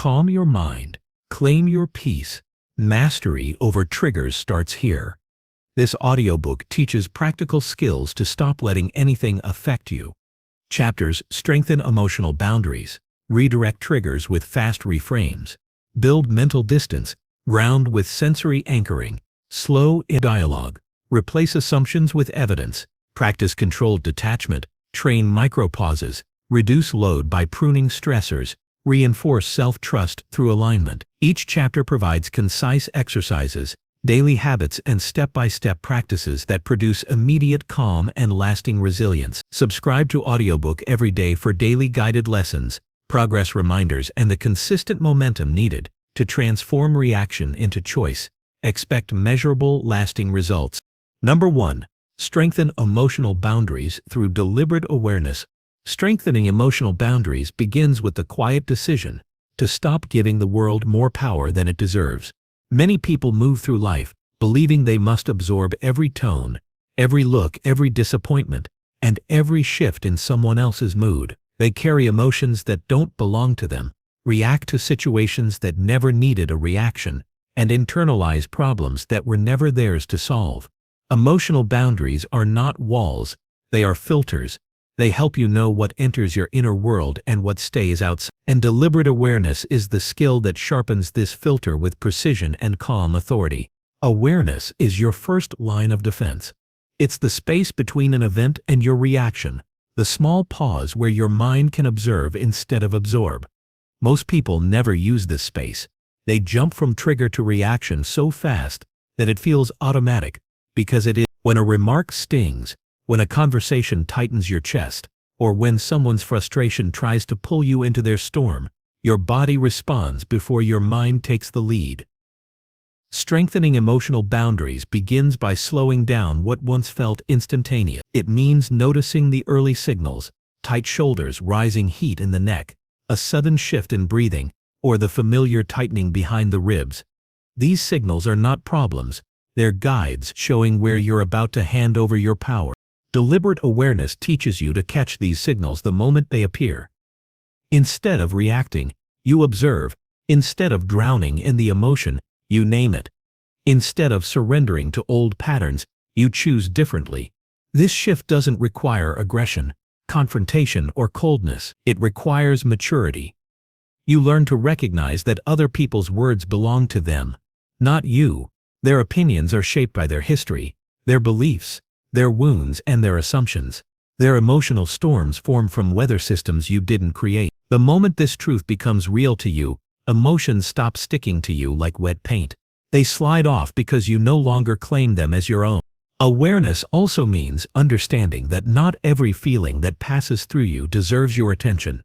Calm your mind. Claim your peace. Mastery over triggers starts here. This audiobook teaches practical skills to stop letting anything affect you. Chapters: strengthen emotional boundaries, redirect triggers with fast reframes, build mental distance, ground with sensory anchoring, slow in dialogue, replace assumptions with evidence, practice controlled detachment, train micropauses, reduce load by pruning stressors, reinforce self-trust through alignment. Each chapter provides concise exercises, daily habits, and step-by-step practices that produce immediate calm and lasting resilience. Subscribe to Audiobook every day for daily guided lessons, progress reminders, and the consistent momentum needed to transform reaction into choice. Expect measurable, lasting results. Number 1. Strengthen emotional boundaries through deliberate awareness. Strengthening emotional boundaries begins with the quiet decision to stop giving the world more power than it deserves. Many people move through life believing they must absorb every tone, every look, every disappointment, and every shift in someone else's mood. They carry emotions that don't belong to them, react to situations that never needed a reaction, and internalize problems that were never theirs to solve. Emotional boundaries are not walls, they are filters. They help you know what enters your inner world and what stays outside. And deliberate awareness is the skill that sharpens this filter with precision and calm authority. Awareness is your first line of defense. It's the space between an event and your reaction, the small pause where your mind can observe instead of absorb. Most people never use this space. They jump from trigger to reaction so fast that it feels automatic, because it is. When a remark stings, when a conversation tightens your chest, or when someone's frustration tries to pull you into their storm, your body responds before your mind takes the lead. Strengthening emotional boundaries begins by slowing down what once felt instantaneous. It means noticing the early signals: tight shoulders, rising heat in the neck, a sudden shift in breathing, or the familiar tightening behind the ribs. These signals are not problems, they're guides showing where you're about to hand over your power. Deliberate awareness teaches you to catch these signals the moment they appear. Instead of reacting, you observe. Instead of drowning in the emotion, you name it. Instead of surrendering to old patterns, you choose differently. This shift doesn't require aggression, confrontation, or coldness. It requires maturity. You learn to recognize that other people's words belong to them, not you. Their opinions are shaped by their history, their beliefs, their wounds, and their assumptions. Their emotional storms form from weather systems you didn't create. The moment this truth becomes real to you, emotions stop sticking to you like wet paint. They slide off because you no longer claim them as your own. Awareness also means understanding that not every feeling that passes through you deserves your attention.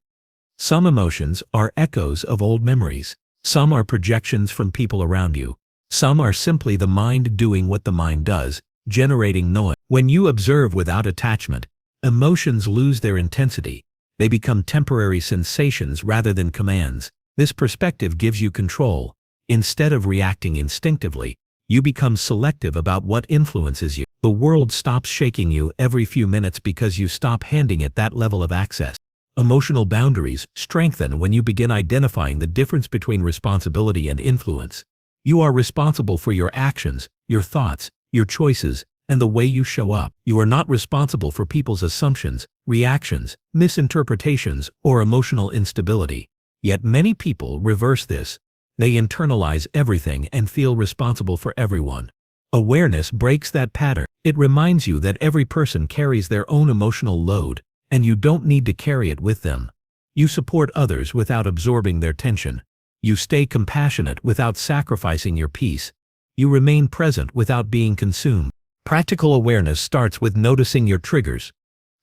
Some emotions are echoes of old memories. Some are projections from people around you. Some are simply the mind doing what the mind does, generating noise. When you observe without attachment, emotions lose their intensity. They become temporary sensations rather than commands. This perspective gives you control. Instead of reacting instinctively, you become selective about what influences you. The world stops shaking you every few minutes because you stop handing it that level of access. Emotional boundaries strengthen when you begin identifying the difference between responsibility and influence. You are responsible for your actions, your thoughts, your choices, and the way you show up. You are not responsible for people's assumptions, reactions, misinterpretations, or emotional instability. Yet many people reverse this. They internalize everything and feel responsible for everyone. Awareness breaks that pattern. It reminds you that every person carries their own emotional load, and you don't need to carry it with them. You support others without absorbing their tension. You stay compassionate without sacrificing your peace. You remain present without being consumed. Practical awareness starts with noticing your triggers.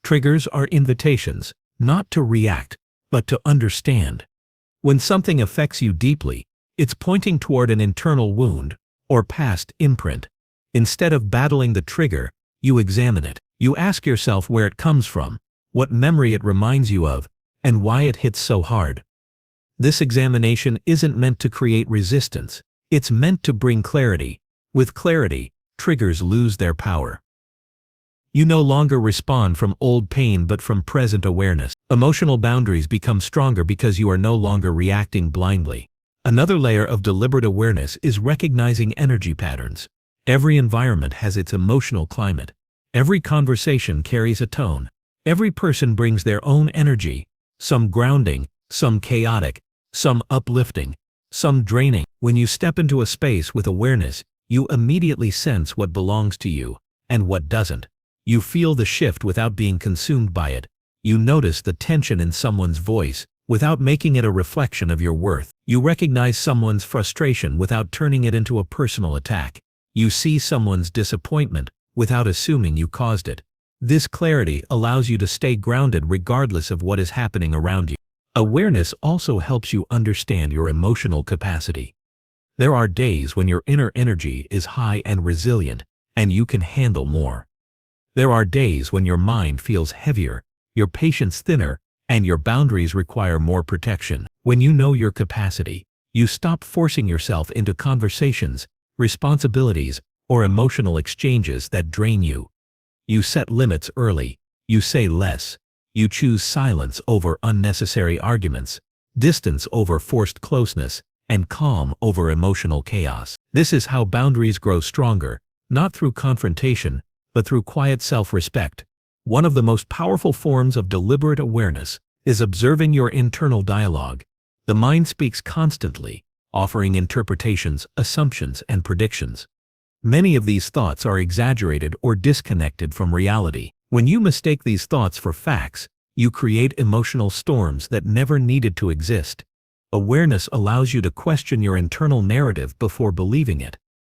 Triggers are invitations, not to react, but to understand. When something affects you deeply, it's pointing toward an internal wound or past imprint. Instead of battling the trigger, you examine it. You ask yourself where it comes from, what memory it reminds you of, and why it hits so hard. This examination isn't meant to create resistance. It's meant to bring clarity. With clarity, triggers lose their power. You no longer respond from old pain but from present awareness. Emotional boundaries become stronger because you are no longer reacting blindly. Another layer of deliberate awareness is recognizing energy patterns. Every environment has its emotional climate. Every conversation carries a tone. Every person brings their own energy, some grounding, some chaotic, some uplifting, some draining. When you step into a space with awareness, you immediately sense what belongs to you and what doesn't. You feel the shift without being consumed by it. You notice the tension in someone's voice without making it a reflection of your worth. You recognize someone's frustration without turning it into a personal attack. You see someone's disappointment without assuming you caused it. This clarity allows you to stay grounded regardless of what is happening around you. Awareness also helps you understand your emotional capacity. There are days when your inner energy is high and resilient, and you can handle more. There are days when your mind feels heavier, your patience thinner, and your boundaries require more protection. When you know your capacity, you stop forcing yourself into conversations, responsibilities, or emotional exchanges that drain you. You set limits early, you say less, you choose silence over unnecessary arguments, distance over forced closeness, and calm over emotional chaos. This is how boundaries grow stronger, not through confrontation, but through quiet self-respect. One of the most powerful forms of deliberate awareness is observing your internal dialogue. The mind speaks constantly, offering interpretations, assumptions, and predictions. Many of these thoughts are exaggerated or disconnected from reality. When you mistake these thoughts for facts, you create emotional storms that never needed to exist. Awareness allows you to question your internal narrative before believing it.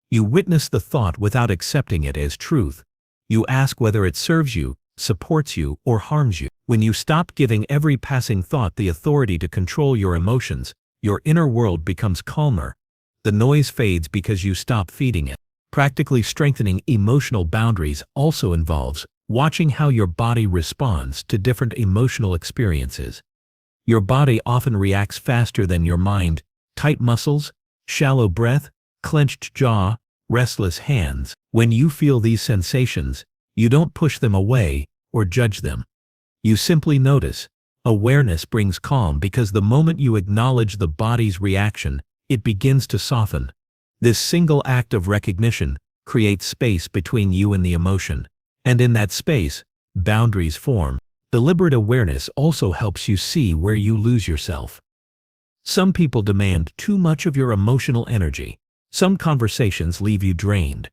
You witness the thought without accepting it as truth. You ask whether it serves you, supports you, or harms you. When you stop giving every passing thought the authority to control your emotions, your inner world becomes calmer. The noise fades because you stop feeding it. Practically strengthening emotional boundaries also involves watching how your body responds to different emotional experiences. Your body often reacts faster than your mind. Tight muscles, shallow breath, clenched jaw, restless hands. When you feel these sensations, you don't push them away or judge them. You simply notice. Awareness brings calm because the moment you acknowledge the body's reaction, it begins to soften. This single act of recognition creates space between you and the emotion. And in that space, boundaries form. Deliberate awareness also helps you see where you lose yourself. Some people demand too much of your emotional energy. Some conversations leave you drained.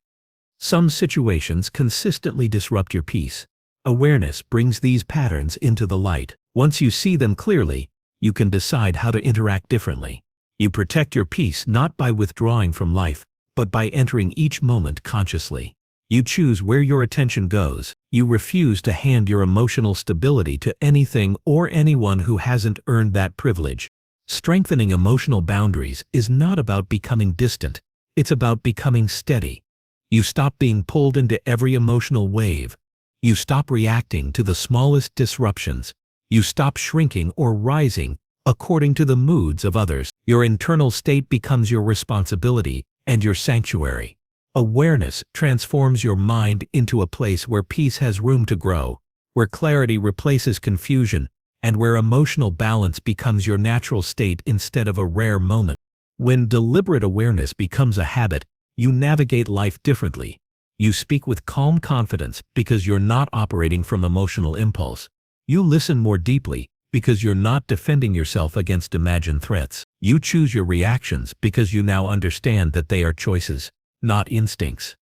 Some situations consistently disrupt your peace. Awareness brings these patterns into the light. Once you see them clearly, you can decide how to interact differently. You protect your peace not by withdrawing from life, but by entering each moment consciously. You choose where your attention goes. You refuse to hand your emotional stability to anything or anyone who hasn't earned that privilege. Strengthening emotional boundaries is not about becoming distant. It's about becoming steady. You stop being pulled into every emotional wave. You stop reacting to the smallest disruptions. You stop shrinking or rising according to the moods of others. Your internal state becomes your responsibility and your sanctuary. Awareness transforms your mind into a place where peace has room to grow, where clarity replaces confusion, and where emotional balance becomes your natural state instead of a rare moment. When deliberate awareness becomes a habit, you navigate life differently. You speak with calm confidence because you're not operating from emotional impulse. You listen more deeply because you're not defending yourself against imagined threats. You choose your reactions because you now understand that they are choices, not instincts.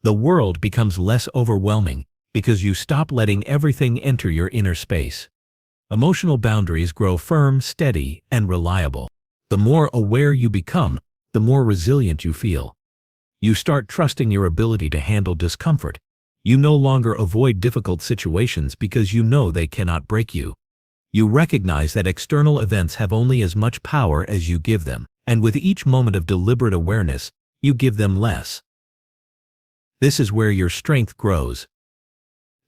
The world becomes less overwhelming because you stop letting everything enter your inner space. Emotional boundaries grow firm, steady, and reliable. The more aware you become, the more resilient you feel. You start trusting your ability to handle discomfort. You no longer avoid difficult situations because you know they cannot break you. You recognize that external events have only as much power as you give them, and with each moment of deliberate awareness, you give them less. This is where your strength grows.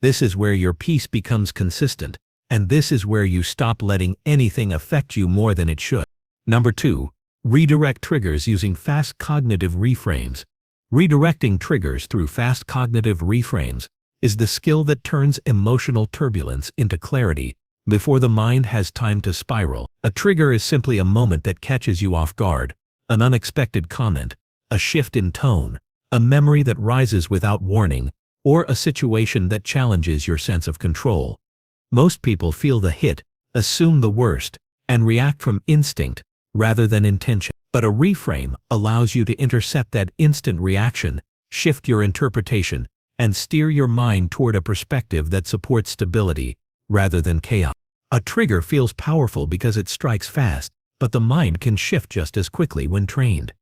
This is where your peace becomes consistent, and this is where you stop letting anything affect you more than it should. Number 2. Redirect triggers using fast cognitive reframes. Redirecting triggers through fast cognitive reframes is the skill that turns emotional turbulence into clarity, before the mind has time to spiral. A trigger is simply a moment that catches you off guard, an unexpected comment, a shift in tone, a memory that rises without warning, or a situation that challenges your sense of control. Most people feel the hit, assume the worst, and react from instinct rather than intention. But a reframe allows you to intercept that instant reaction, shift your interpretation, and steer your mind toward a perspective that supports stability rather than chaos. A trigger feels powerful because it strikes fast, but the mind can shift just as quickly when trained.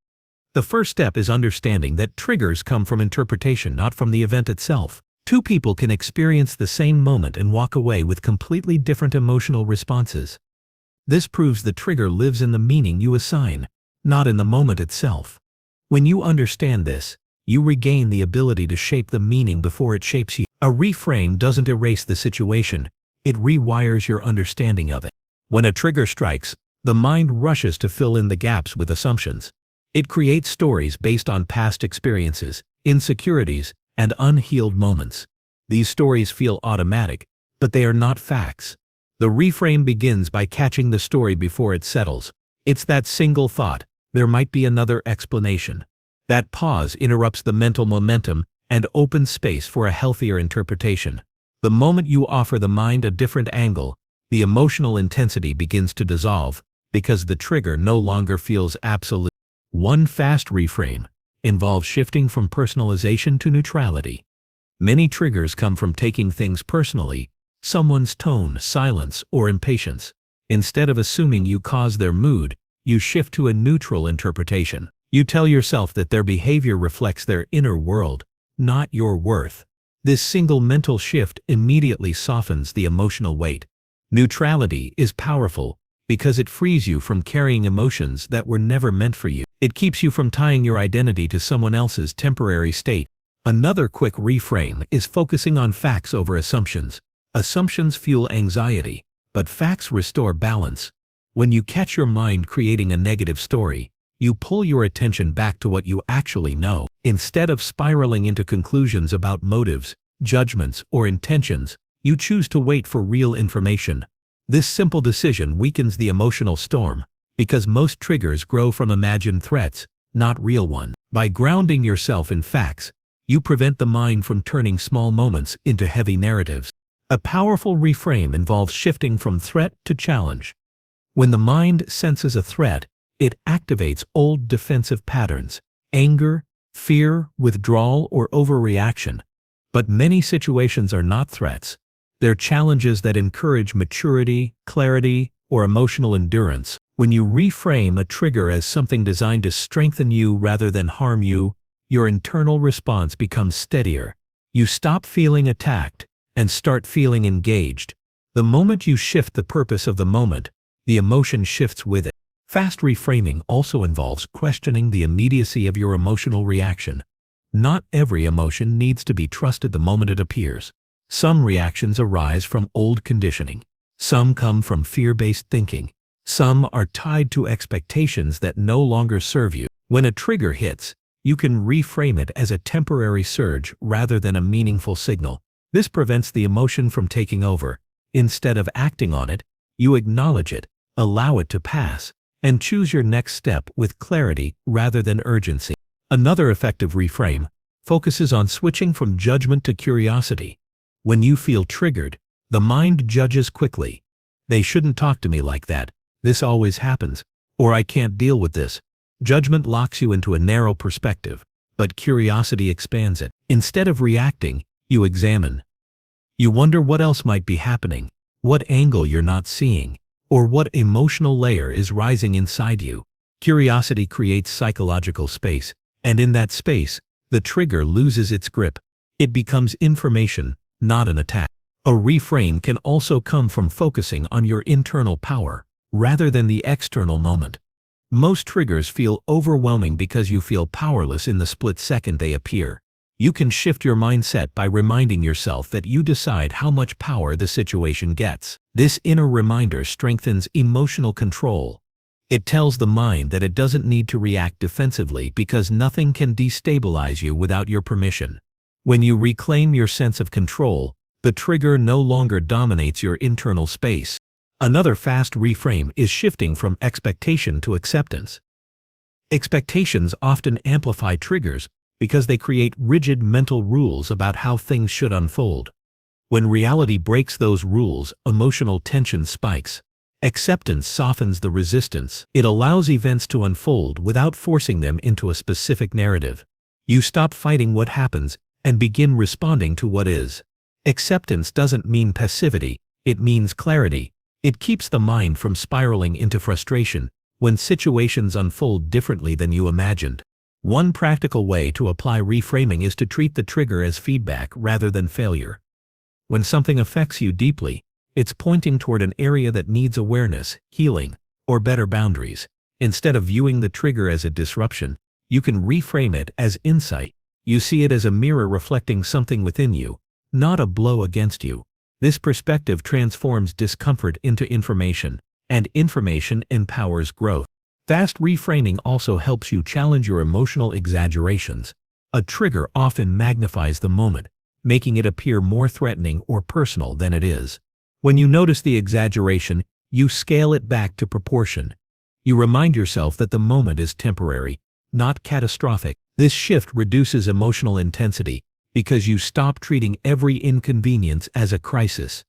The first step is understanding that triggers come from interpretation, not from the event itself. Two people can experience the same moment and walk away with completely different emotional responses. This proves the trigger lives in the meaning you assign, not in the moment itself. When you understand this, you regain the ability to shape the meaning before it shapes you. A reframe doesn't erase the situation, it rewires your understanding of it. When a trigger strikes, the mind rushes to fill in the gaps with assumptions. It creates stories based on past experiences, insecurities, and unhealed moments. These stories feel automatic, but they are not facts. The reframe begins by catching the story before it settles. It's that single thought, there might be another explanation. That pause interrupts the mental momentum and opens space for a healthier interpretation. The moment you offer the mind a different angle, the emotional intensity begins to dissolve, because the trigger no longer feels absolute. One fast reframe involves shifting from personalization to neutrality. Many triggers come from taking things personally, someone's tone, silence, or impatience. Instead of assuming you caused their mood, you shift to a neutral interpretation. You tell yourself that their behavior reflects their inner world, not your worth. This single mental shift immediately softens the emotional weight. Neutrality is powerful because it frees you from carrying emotions that were never meant for you. It keeps you from tying your identity to someone else's temporary state. Another quick reframe is focusing on facts over assumptions. Assumptions fuel anxiety, but facts restore balance. When you catch your mind creating a negative story, you pull your attention back to what you actually know. Instead of spiraling into conclusions about motives, judgments, or intentions, you choose to wait for real information. This simple decision weakens the emotional storm, because most triggers grow from imagined threats, not real ones. By grounding yourself in facts, you prevent the mind from turning small moments into heavy narratives. A powerful reframe involves shifting from threat to challenge. When the mind senses a threat, it activates old defensive patterns, anger, fear, withdrawal, or overreaction. But many situations are not threats. They're challenges that encourage maturity, clarity, or emotional endurance. When you reframe a trigger as something designed to strengthen you rather than harm you, your internal response becomes steadier. You stop feeling attacked and start feeling engaged. The moment you shift the purpose of the moment, the emotion shifts with it. Fast reframing also involves questioning the immediacy of your emotional reaction. Not every emotion needs to be trusted the moment it appears. Some reactions arise from old conditioning. Some come from fear-based thinking. Some are tied to expectations that no longer serve you. When a trigger hits, you can reframe it as a temporary surge rather than a meaningful signal. This prevents the emotion from taking over. Instead of acting on it, you acknowledge it, allow it to pass, and choose your next step with clarity rather than urgency. Another effective reframe focuses on switching from judgment to curiosity. When you feel triggered, the mind judges quickly. They shouldn't talk to me like that. This always happens. Or I can't deal with this. Judgment locks you into a narrow perspective, but curiosity expands it. Instead of reacting, you examine. You wonder what else might be happening, what angle you're not seeing, or what emotional layer is rising inside you. Curiosity creates psychological space, and in that space, the trigger loses its grip. It becomes information, not an attack. A reframe can also come from focusing on your internal power, rather than the external moment. Most triggers feel overwhelming because you feel powerless in the split second they appear. You can shift your mindset by reminding yourself that you decide how much power the situation gets. This inner reminder strengthens emotional control. It tells the mind that it doesn't need to react defensively because nothing can destabilize you without your permission. When you reclaim your sense of control, The trigger no longer dominates your internal space. Another fast reframe is shifting from expectation to acceptance. Expectations often amplify triggers because they create rigid mental rules about how things should unfold. When reality breaks those rules, emotional tension spikes. Acceptance softens the resistance. It allows events to unfold without forcing them into a specific narrative. You stop fighting what happens and begin responding to what is. Acceptance doesn't mean passivity, it means clarity. It keeps the mind from spiraling into frustration when situations unfold differently than you imagined. One practical way to apply reframing is to treat the trigger as feedback rather than failure. When something affects you deeply, it's pointing toward an area that needs awareness, healing, or better boundaries. Instead of viewing the trigger as a disruption, you can reframe it as insight. You see it as a mirror reflecting something within you, not a blow against you. This perspective transforms discomfort into information, and information empowers growth. Fast reframing also helps you challenge your emotional exaggerations. A trigger often magnifies the moment, making it appear more threatening or personal than it is. When you notice the exaggeration, you scale it back to proportion. You remind yourself that the moment is temporary, not catastrophic. This shift reduces emotional intensity because you stop treating every inconvenience as a crisis.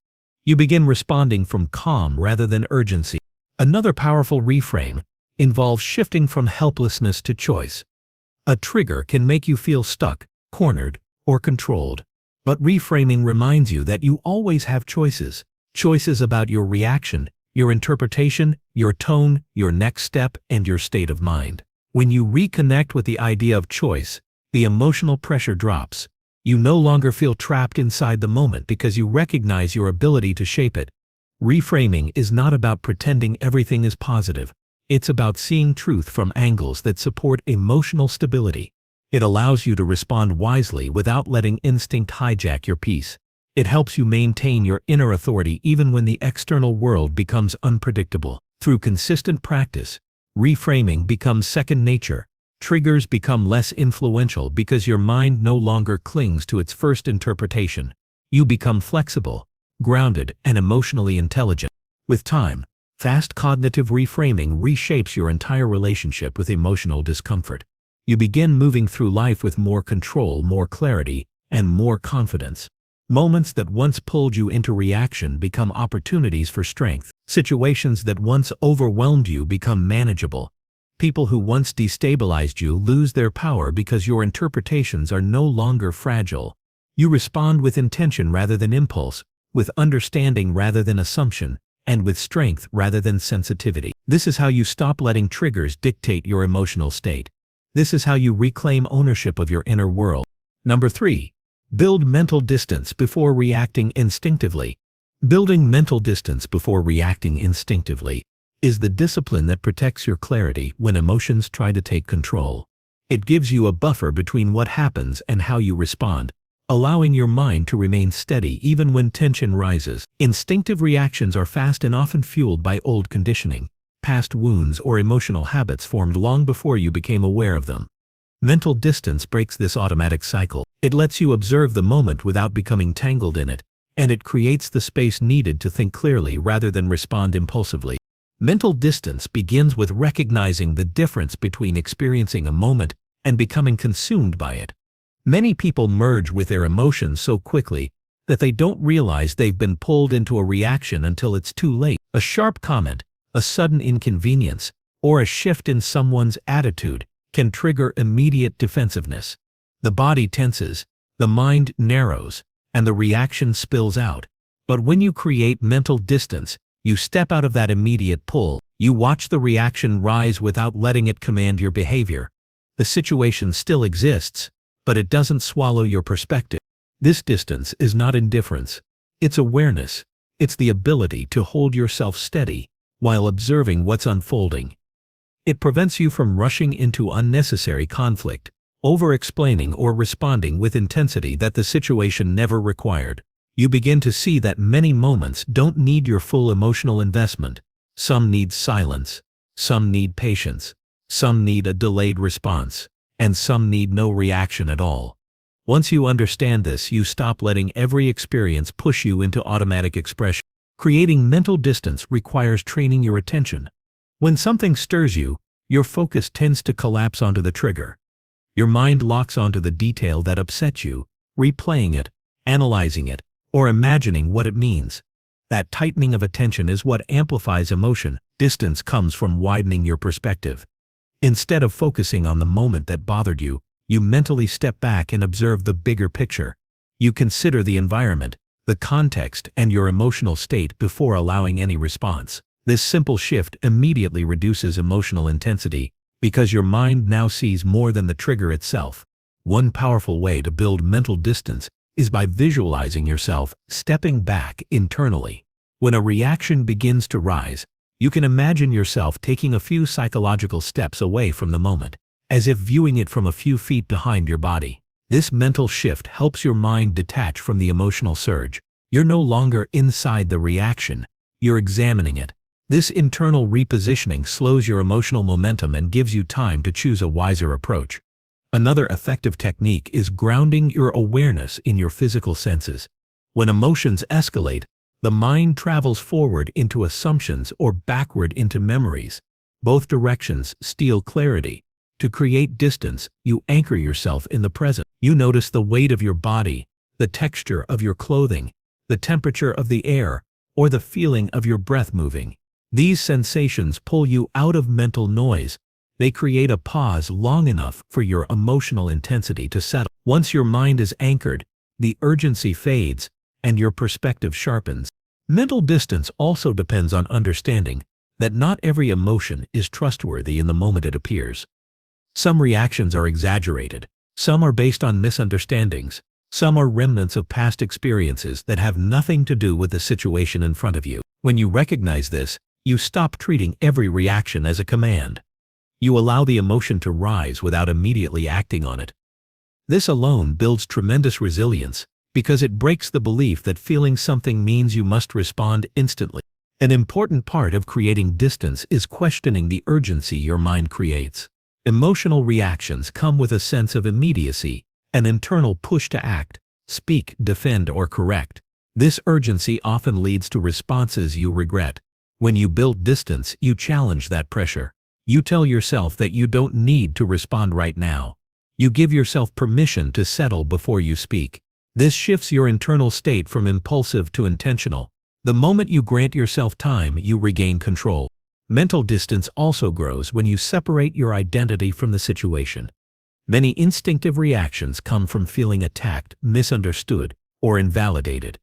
You begin responding from calm rather than urgency. Another powerful reframe involves shifting from helplessness to choice. A trigger can make you feel stuck, cornered, or controlled. But reframing reminds you that you always have choices. Choices about your reaction, your interpretation, your tone, your next step, and your state of mind. When you reconnect with the idea of choice, the emotional pressure drops. You no longer feel trapped inside the moment because you recognize your ability to shape it. Reframing is not about pretending everything is positive. It's about seeing truth from angles that support emotional stability. It allows you to respond wisely without letting instinct hijack your peace. It helps you maintain your inner authority even when the external world becomes unpredictable. Through consistent practice, reframing becomes second nature. Triggers become less influential because your mind no longer clings to its first interpretation. You become flexible, grounded, and emotionally intelligent. With time, fast cognitive reframing reshapes your entire relationship with emotional discomfort. You begin moving through life with more control, more clarity, and more confidence. Moments that once pulled you into reaction become opportunities for strength. Situations that once overwhelmed you become manageable. People who once destabilized you lose their power because your interpretations are no longer fragile. You respond with intention rather than impulse, with understanding rather than assumption, and with strength rather than sensitivity. This is how you stop letting triggers dictate your emotional state. This is how you reclaim ownership of your inner world. Number 3. Build mental distance before reacting instinctively. Building mental distance before reacting instinctively is the discipline that protects your clarity when emotions try to take control. It gives you a buffer between what happens and how you respond, allowing your mind to remain steady even when tension rises. Instinctive reactions are fast and often fueled by old conditioning, past wounds, or emotional habits formed long before you became aware of them. Mental distance breaks this automatic cycle. It lets you observe the moment without becoming tangled in it, and it creates the space needed to think clearly rather than respond impulsively. Mental distance begins with recognizing the difference between experiencing a moment and becoming consumed by it. Many people merge with their emotions so quickly that they don't realize they've been pulled into a reaction until it's too late. A sharp comment, a sudden inconvenience, or a shift in someone's attitude can trigger immediate defensiveness. The body tenses, the mind narrows, and the reaction spills out. But when you create mental distance, you step out of that immediate pull. You watch the reaction rise without letting it command your behavior. The situation still exists, but it doesn't swallow your perspective. This distance is not indifference. It's awareness. It's the ability to hold yourself steady while observing what's unfolding. It prevents you from rushing into unnecessary conflict, over-explaining, or responding with intensity that the situation never required. You begin to see that many moments don't need your full emotional investment. Some need silence, some need patience, some need a delayed response, and some need no reaction at all. Once you understand this, you stop letting every experience push you into automatic expression. Creating mental distance requires training your attention. When something stirs you, your focus tends to collapse onto the trigger. Your mind locks onto the detail that upsets you, replaying it, analyzing it, or imagining what it means. That tightening of attention is what amplifies emotion. Distance comes from widening your perspective. Instead of focusing on the moment that bothered you, you mentally step back and observe the bigger picture. You consider the environment, the context, and your emotional state before allowing any response. This simple shift immediately reduces emotional intensity because your mind now sees more than the trigger itself. One powerful way to build mental distance is by visualizing yourself stepping back internally. When a reaction begins to rise, you can imagine yourself taking a few psychological steps away from the moment, as if viewing it from a few feet behind your body. This mental shift helps your mind detach from the emotional surge. You're no longer inside the reaction, you're examining it. This internal repositioning slows your emotional momentum and gives you time to choose a wiser approach. Another effective technique is grounding your awareness in your physical senses. When emotions escalate, the mind travels forward into assumptions or backward into memories. Both directions steal clarity. To create distance, you anchor yourself in the present. You notice the weight of your body, the texture of your clothing, the temperature of the air, or the feeling of your breath moving. These sensations pull you out of mental noise. They create a pause long enough for your emotional intensity to settle. Once your mind is anchored, the urgency fades, and your perspective sharpens. Mental distance also depends on understanding that not every emotion is trustworthy in the moment it appears. Some reactions are exaggerated, some are based on misunderstandings, some are remnants of past experiences that have nothing to do with the situation in front of you. When you recognize this, you stop treating every reaction as a command. You allow the emotion to rise without immediately acting on it. This alone builds tremendous resilience because it breaks the belief that feeling something means you must respond instantly. An important part of creating distance is questioning the urgency your mind creates. Emotional reactions come with a sense of immediacy, an internal push to act, speak, defend, or correct. This urgency often leads to responses you regret. When you build distance, you challenge that pressure. You tell yourself that you don't need to respond right now. You give yourself permission to settle before you speak. This shifts your internal state from impulsive to intentional. The moment you grant yourself time, you regain control. Mental distance also grows when you separate your identity from the situation. Many instinctive reactions come from feeling attacked, misunderstood, or invalidated.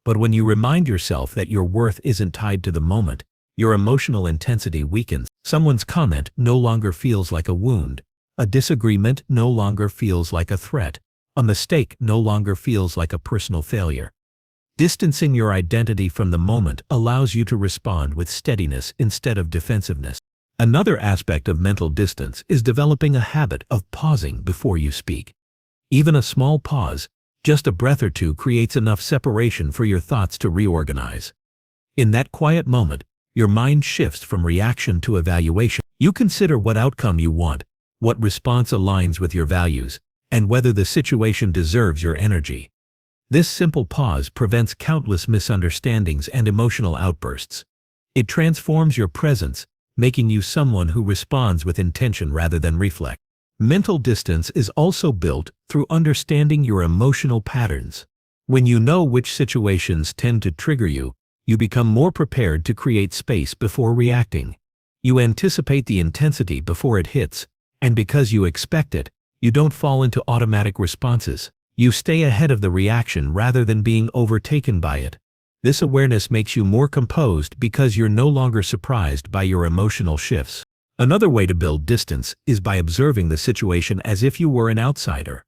But when you remind yourself that your worth isn't tied to the moment, your emotional intensity weakens. Someone's comment no longer feels like a wound. A disagreement no longer feels like a threat. A mistake no longer feels like a personal failure. Distancing your identity from the moment allows you to respond with steadiness instead of defensiveness. Another aspect of mental distance is developing a habit of pausing before you speak. Even a small pause, just a breath or two, creates enough separation for your thoughts to reorganize. In that quiet moment, your mind shifts from reaction to evaluation. You consider what outcome you want, what response aligns with your values, and whether the situation deserves your energy. This simple pause prevents countless misunderstandings and emotional outbursts. It transforms your presence, making you someone who responds with intention rather than reflex. Mental distance is also built through understanding your emotional patterns. When you know which situations tend to trigger you, you become more prepared to create space before reacting. You anticipate the intensity before it hits, and because you expect it, you don't fall into automatic responses. You stay ahead of the reaction rather than being overtaken by it. This awareness makes you more composed because you're no longer surprised by your emotional shifts. Another way to build distance is by observing the situation as if you were an outsider.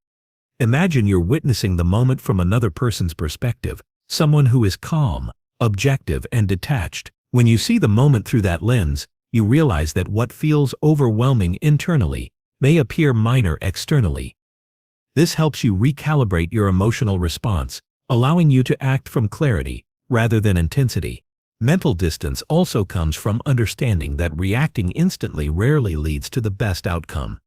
Imagine you're witnessing the moment from another person's perspective, someone who is calm, objective, and detached. When you see the moment through that lens, you realize that what feels overwhelming internally may appear minor externally. This helps you recalibrate your emotional response, allowing you to act from clarity rather than intensity. Mental distance also comes from understanding that reacting instantly rarely leads to the best outcome.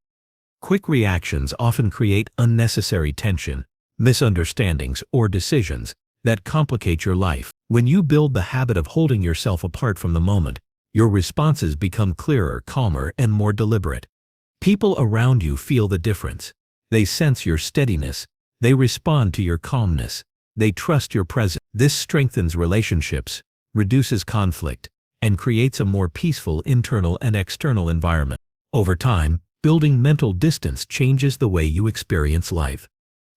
Quick reactions often create unnecessary tension, misunderstandings, or decisions that complicate your life. When you build the habit of holding yourself apart from the moment, your responses become clearer, calmer, and more deliberate. People around you feel the difference. They sense your steadiness. They respond to your calmness. They trust your presence. This strengthens relationships, reduces conflict, and creates a more peaceful internal and external environment. Over time, building mental distance changes the way you experience life.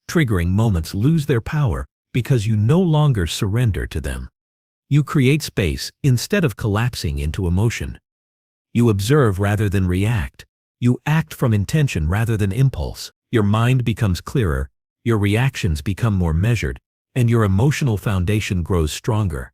Triggering moments lose their power because you no longer surrender to them. You create space instead of collapsing into emotion. You observe rather than react. You act from intention rather than impulse. Your mind becomes clearer, your reactions become more measured, and your emotional foundation grows stronger.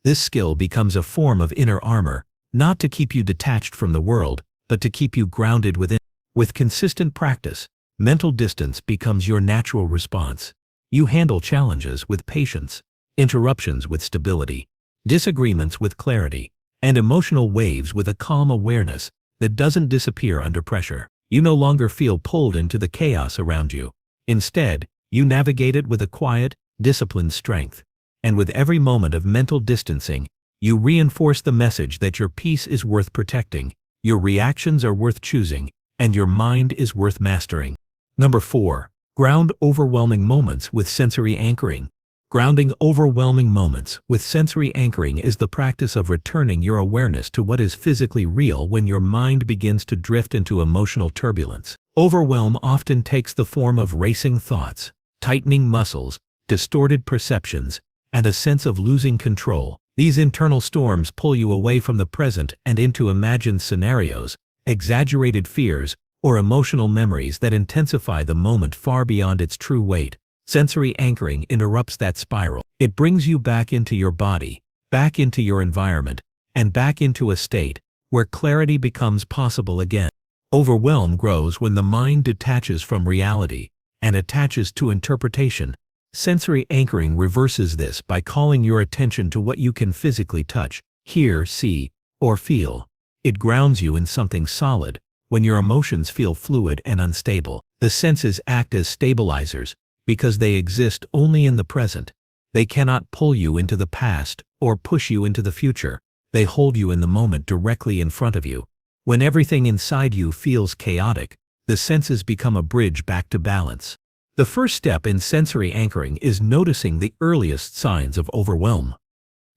This skill becomes a form of inner armor, not to keep you detached from the world, but to keep you grounded within. With consistent practice, mental distance becomes your natural response. You handle challenges with patience, interruptions with stability, disagreements with clarity, and emotional waves with a calm awareness that doesn't disappear under pressure. You no longer feel pulled into the chaos around you. Instead, you navigate it with a quiet, disciplined strength. And with every moment of mental distancing, you reinforce the message that your peace is worth protecting, your reactions are worth choosing, and your mind is worth mastering. Number 4. Ground overwhelming moments with sensory anchoring. Grounding overwhelming moments with sensory anchoring is the practice of returning your awareness to what is physically real when your mind begins to drift into emotional turbulence. Overwhelm often takes the form of racing thoughts, tightening muscles, distorted perceptions, and a sense of losing control. These internal storms pull you away from the present and into imagined scenarios, exaggerated fears, or emotional memories that intensify the moment far beyond its true weight. Sensory anchoring interrupts that spiral. It brings you back into your body, back into your environment, and back into a state where clarity becomes possible again. Overwhelm grows when the mind detaches from reality and attaches to interpretation. Sensory anchoring reverses this by calling your attention to what you can physically touch, hear, see, or feel. It grounds you in something solid when your emotions feel fluid and unstable. The senses act as stabilizers because they exist only in the present. They cannot pull you into the past or push you into the future. They hold you in the moment directly in front of you. When everything inside you feels chaotic, the senses become a bridge back to balance. The first step in sensory anchoring is noticing the earliest signs of overwhelm.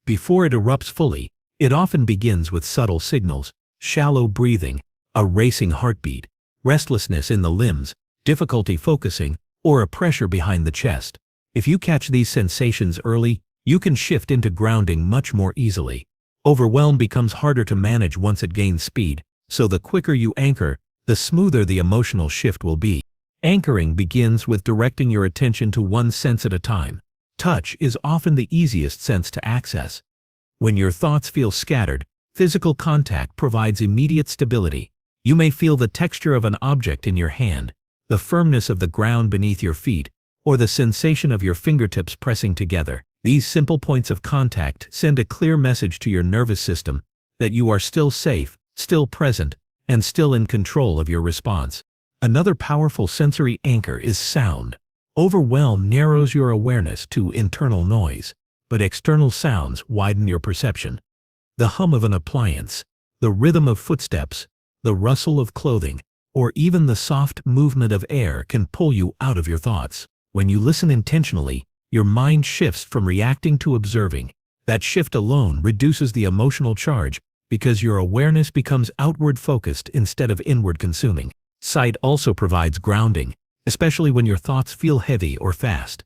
Before it erupts fully, it often begins with subtle signals: shallow breathing, a racing heartbeat, restlessness in the limbs, difficulty focusing, or a pressure behind the chest. If you catch these sensations early, you can shift into grounding much more easily. Overwhelm becomes harder to manage once it gains speed, so the quicker you anchor, the smoother the emotional shift will be. Anchoring begins with directing your attention to one sense at a time. Touch is often the easiest sense to access. When your thoughts feel scattered, physical contact provides immediate stability. You may feel the texture of an object in your hand, the firmness of the ground beneath your feet, or the sensation of your fingertips pressing together. These simple points of contact send a clear message to your nervous system that you are still safe, still present, and still in control of your response. Another powerful sensory anchor is sound. Overwhelm narrows your awareness to internal noise, but external sounds widen your perception. The hum of an appliance, the rhythm of footsteps, the rustle of clothing, or even the soft movement of air can pull you out of your thoughts. When you listen intentionally, your mind shifts from reacting to observing. That shift alone reduces the emotional charge because your awareness becomes outward focused instead of inward consuming. Sight also provides grounding, especially when your thoughts feel heavy or fast.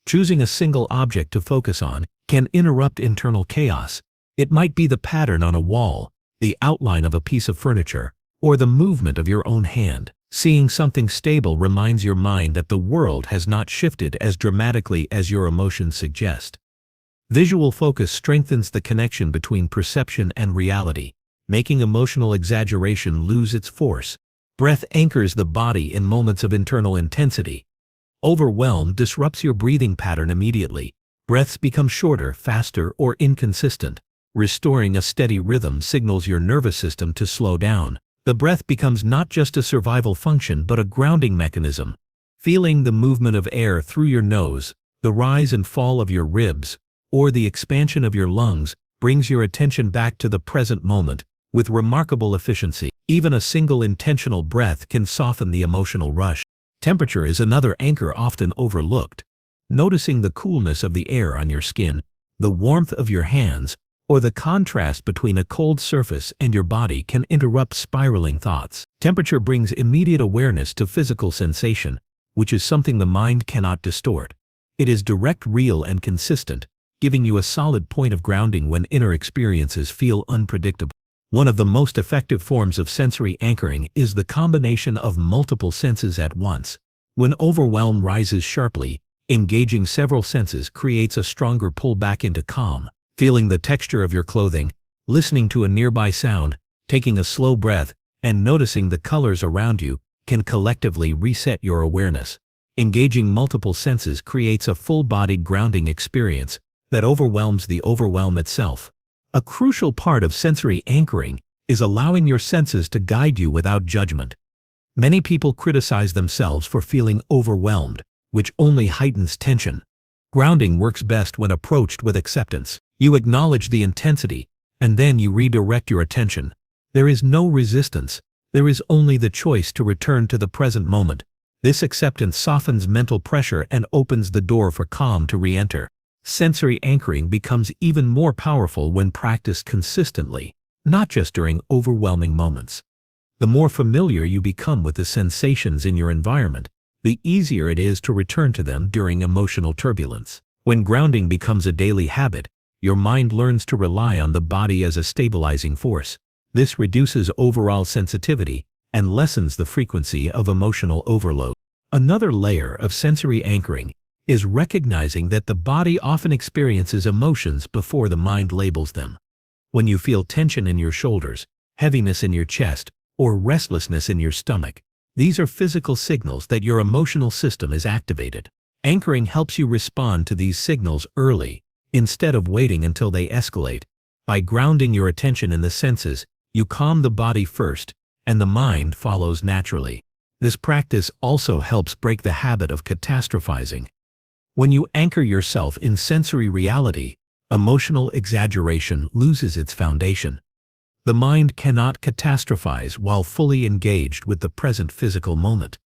Choosing a single object to focus on can interrupt internal chaos. It might be the pattern on a wall, the outline of a piece of furniture, or the movement of your own hand. Seeing something stable reminds your mind that the world has not shifted as dramatically as your emotions suggest. Visual focus strengthens the connection between perception and reality, making emotional exaggeration lose its force. Breath anchors the body in moments of internal intensity. Overwhelm disrupts your breathing pattern immediately. Breaths become shorter, faster, or inconsistent. Restoring a steady rhythm signals your nervous system to slow down. The breath becomes not just a survival function but a grounding mechanism. Feeling the movement of air through your nose, the rise and fall of your ribs, or the expansion of your lungs brings your attention back to the present moment with remarkable efficiency. Even a single intentional breath can soften the emotional rush. Temperature is another anchor often overlooked. Noticing the coolness of the air on your skin, the warmth of your hands, or the contrast between a cold surface and your body can interrupt spiraling thoughts. Temperature brings immediate awareness to physical sensation, which is something the mind cannot distort. It is direct, real, and consistent, giving you a solid point of grounding when inner experiences feel unpredictable. One of the most effective forms of sensory anchoring is the combination of multiple senses at once. When overwhelm rises sharply, engaging several senses creates a stronger pull back into calm. Feeling the texture of your clothing, listening to a nearby sound, taking a slow breath, and noticing the colors around you can collectively reset your awareness. Engaging multiple senses creates a full-bodied grounding experience that overwhelms the overwhelm itself. A crucial part of sensory anchoring is allowing your senses to guide you without judgment. Many people criticize themselves for feeling overwhelmed, which only heightens tension. Grounding works best when approached with acceptance. You acknowledge the intensity, and then you redirect your attention. There is no resistance. There is only the choice to return to the present moment. This acceptance softens mental pressure and opens the door for calm to re-enter. Sensory anchoring becomes even more powerful when practiced consistently, not just during overwhelming moments. The more familiar you become with the sensations in your environment, the easier it is to return to them during emotional turbulence. When grounding becomes a daily habit, your mind learns to rely on the body as a stabilizing force. This reduces overall sensitivity and lessens the frequency of emotional overload. Another layer of sensory anchoring is recognizing that the body often experiences emotions before the mind labels them. When you feel tension in your shoulders, heaviness in your chest, or restlessness in your stomach, these are physical signals that your emotional system is activated. Anchoring helps you respond to these signals early, instead of waiting until they escalate. By grounding your attention in the senses, you calm the body first, and the mind follows naturally. This practice also helps break the habit of catastrophizing. When you anchor yourself in sensory reality, emotional exaggeration loses its foundation. The mind cannot catastrophize while fully engaged with the present physical moment.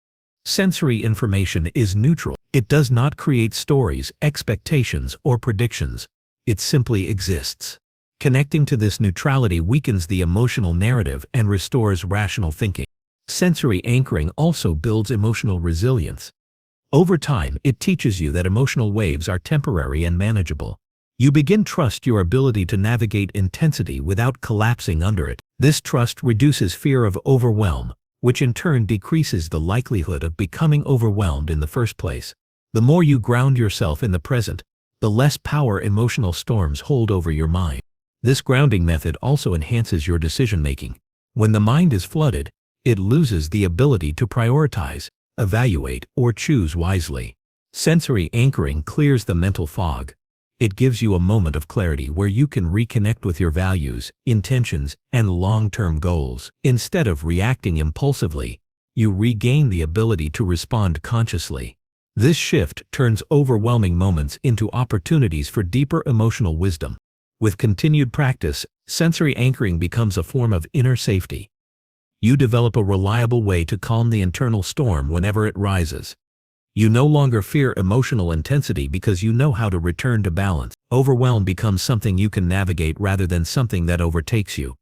Sensory information is neutral. It does not create stories, expectations, or predictions. It simply exists. Connecting to this neutrality weakens the emotional narrative and restores rational thinking. Sensory anchoring also builds emotional resilience. Over time, it teaches you that emotional waves are temporary and manageable. You begin to trust your ability to navigate intensity without collapsing under it. This trust reduces fear of overwhelm, which in turn decreases the likelihood of becoming overwhelmed in the first place. The more you ground yourself in the present, the less power emotional storms hold over your mind. This grounding method also enhances your decision-making. When the mind is flooded, it loses the ability to prioritize, evaluate, or choose wisely. Sensory anchoring clears the mental fog. It gives you a moment of clarity where you can reconnect with your values, intentions, and long-term goals. Instead of reacting impulsively, you regain the ability to respond consciously. This shift turns overwhelming moments into opportunities for deeper emotional wisdom. With continued practice, sensory anchoring becomes a form of inner safety. You develop a reliable way to calm the internal storm whenever it rises. You no longer fear emotional intensity because you know how to return to balance. Overwhelm becomes something you can navigate rather than something that overtakes you.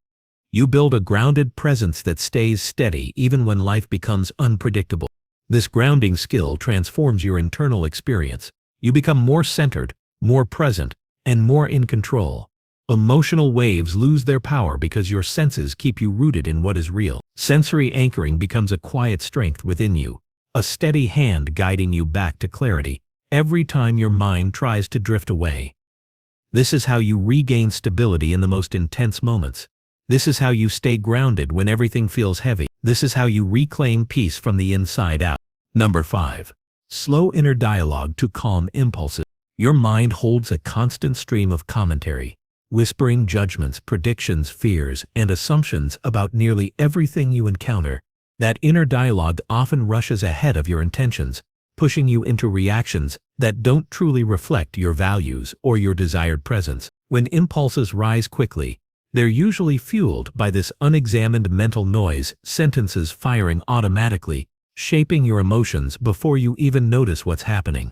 You build a grounded presence that stays steady even when life becomes unpredictable. This grounding skill transforms your internal experience. You become more centered, more present, and more in control. Emotional waves lose their power because your senses keep you rooted in what is real. Sensory anchoring becomes a quiet strength within you, a steady hand guiding you back to clarity every time your mind tries to drift away. This is how you regain stability in the most intense moments. This is how you stay grounded when everything feels heavy. This is how you reclaim peace from the inside out. Number 5. Slow inner dialogue to calm impulses. Your mind holds a constant stream of commentary, whispering judgments, predictions, fears, and assumptions about nearly everything you encounter. That inner dialogue often rushes ahead of your intentions, pushing you into reactions that don't truly reflect your values or your desired presence. When impulses rise quickly, they're usually fueled by this unexamined mental noise, sentences firing automatically, shaping your emotions before you even notice what's happening.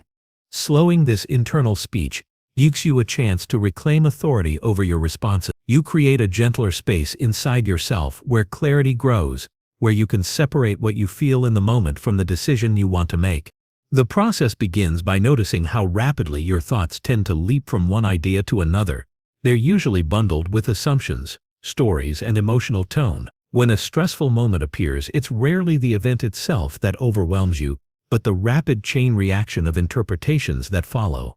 Slowing this internal speech gives you a chance to reclaim authority over your responses. You create a gentler space inside yourself where clarity grows, where you can separate what you feel in the moment from the decision you want to make. The process begins by noticing how rapidly your thoughts tend to leap from one idea to another. They're usually bundled with assumptions, stories, and emotional tone. When a stressful moment appears, it's rarely the event itself that overwhelms you, but the rapid chain reaction of interpretations that follow.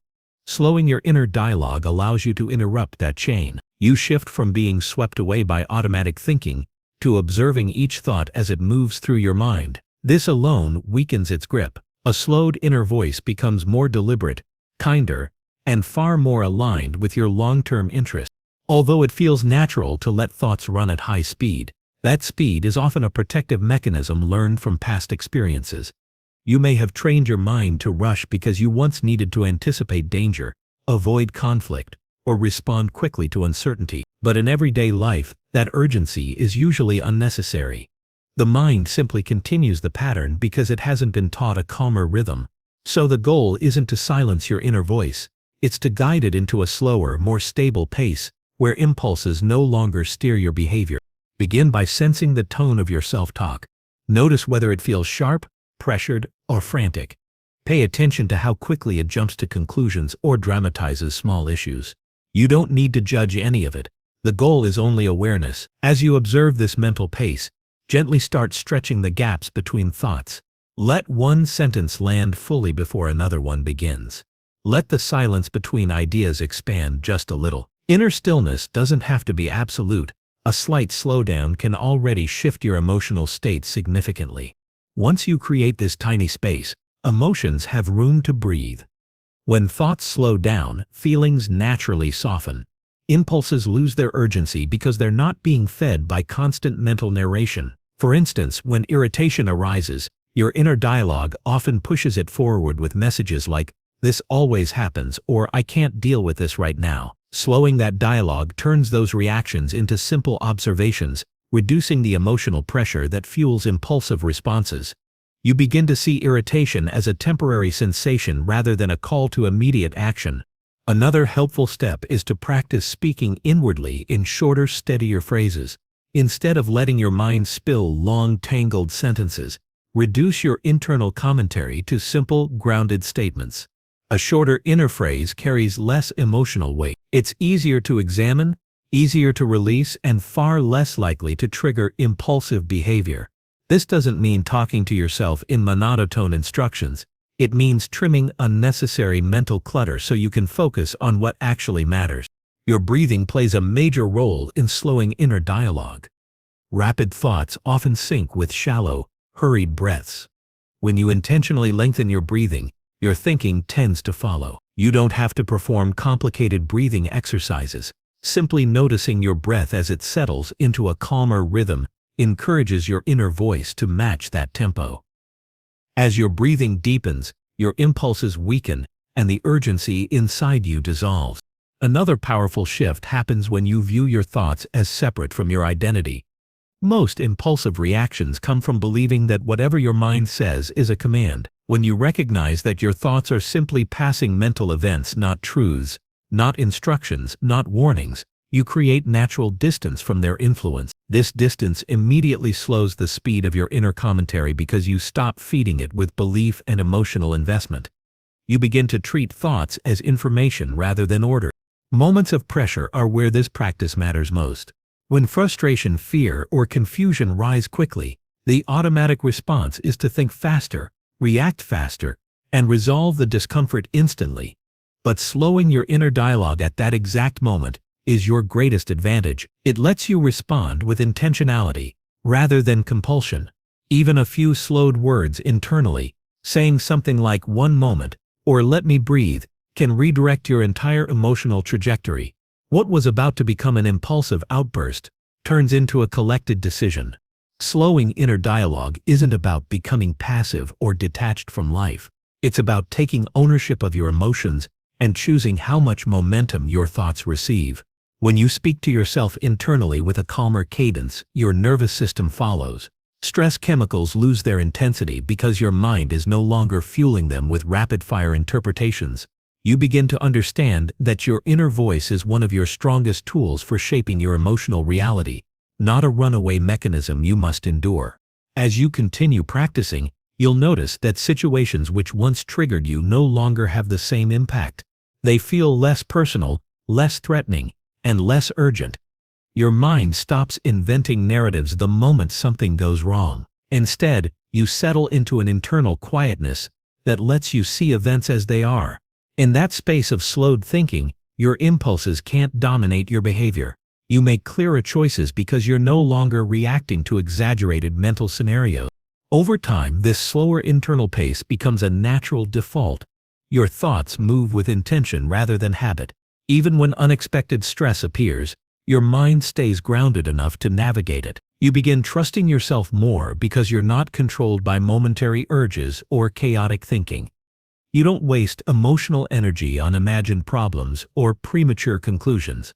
Slowing your inner dialogue allows you to interrupt that chain. You shift from being swept away by automatic thinking to observing each thought as it moves through your mind. This alone weakens its grip. A slowed inner voice becomes more deliberate, kinder, and far more aligned with your long-term interests. Although it feels natural to let thoughts run at high speed, that speed is often a protective mechanism learned from past experiences. You may have trained your mind to rush because you once needed to anticipate danger, avoid conflict, or respond quickly to uncertainty. But in everyday life, that urgency is usually unnecessary. The mind simply continues the pattern because it hasn't been taught a calmer rhythm. So the goal isn't to silence your inner voice. It's to guide it into a slower, more stable pace, where impulses no longer steer your behavior. Begin by sensing the tone of your self-talk. Notice whether it feels sharp, pressured, or frantic. Pay attention to how quickly it jumps to conclusions or dramatizes small issues. You don't need to judge any of it. The goal is only awareness. As you observe this mental pace, gently start stretching the gaps between thoughts. Let one sentence land fully before another one begins. Let the silence between ideas expand just a little. Inner stillness doesn't have to be absolute. A slight slowdown can already shift your emotional state significantly. Once you create this tiny space, emotions have room to breathe. When thoughts slow down, feelings naturally soften. Impulses lose their urgency because they're not being fed by constant mental narration. For instance, when irritation arises, your inner dialogue often pushes it forward with messages like, "This always happens," or "I can't deal with this right now." Slowing that dialogue turns those reactions into simple observations, reducing the emotional pressure that fuels impulsive responses. You begin to see irritation as a temporary sensation rather than a call to immediate action. Another helpful step is to practice speaking inwardly in shorter, steadier phrases. Instead of letting your mind spill long, tangled sentences, reduce your internal commentary to simple, grounded statements. A shorter inner phrase carries less emotional weight. It's easier to examine, easier to release, and far less likely to trigger impulsive behavior. This doesn't mean talking to yourself in monotone instructions. It means trimming unnecessary mental clutter so you can focus on what actually matters. Your breathing plays a major role in slowing inner dialogue. Rapid thoughts often sync with shallow, hurried breaths. When you intentionally lengthen your breathing, your thinking tends to follow. You don't have to perform complicated breathing exercises. Simply noticing your breath as it settles into a calmer rhythm encourages your inner voice to match that tempo. As your breathing deepens, your impulses weaken, and the urgency inside you dissolves. Another powerful shift happens when you view your thoughts as separate from your identity. Most impulsive reactions come from believing that whatever your mind says is a command. When you recognize that your thoughts are simply passing mental events, not truths, not instructions, not warnings, you create natural distance from their influence. This distance immediately slows the speed of your inner commentary because you stop feeding it with belief and emotional investment. You begin to treat thoughts as information rather than order. Moments of pressure are where this practice matters most. When frustration, fear, or confusion rise quickly, the automatic response is to think faster, react faster, and resolve the discomfort instantly. But slowing your inner dialogue at that exact moment is your greatest advantage. It lets you respond with intentionality rather than compulsion. Even a few slowed words internally, saying something like "one moment" or "let me breathe," can redirect your entire emotional trajectory. What was about to become an impulsive outburst turns into a collected decision. Slowing inner dialogue isn't about becoming passive or detached from life. It's about taking ownership of your emotions and choosing how much momentum your thoughts receive. When you speak to yourself internally with a calmer cadence, your nervous system follows. Stress chemicals lose their intensity because your mind is no longer fueling them with rapid-fire interpretations. You begin to understand that your inner voice is one of your strongest tools for shaping your emotional reality, not a runaway mechanism you must endure. As you continue practicing, you'll notice that situations which once triggered you no longer have the same impact. They feel less personal, less threatening, and less urgent. Your mind stops inventing narratives the moment something goes wrong. Instead, you settle into an internal quietness that lets you see events as they are. In that space of slowed thinking, your impulses can't dominate your behavior. You make clearer choices because you're no longer reacting to exaggerated mental scenarios. Over time, this slower internal pace becomes a natural default. Your thoughts move with intention rather than habit. Even when unexpected stress appears, your mind stays grounded enough to navigate it. You begin trusting yourself more because you're not controlled by momentary urges or chaotic thinking. You don't waste emotional energy on imagined problems or premature conclusions.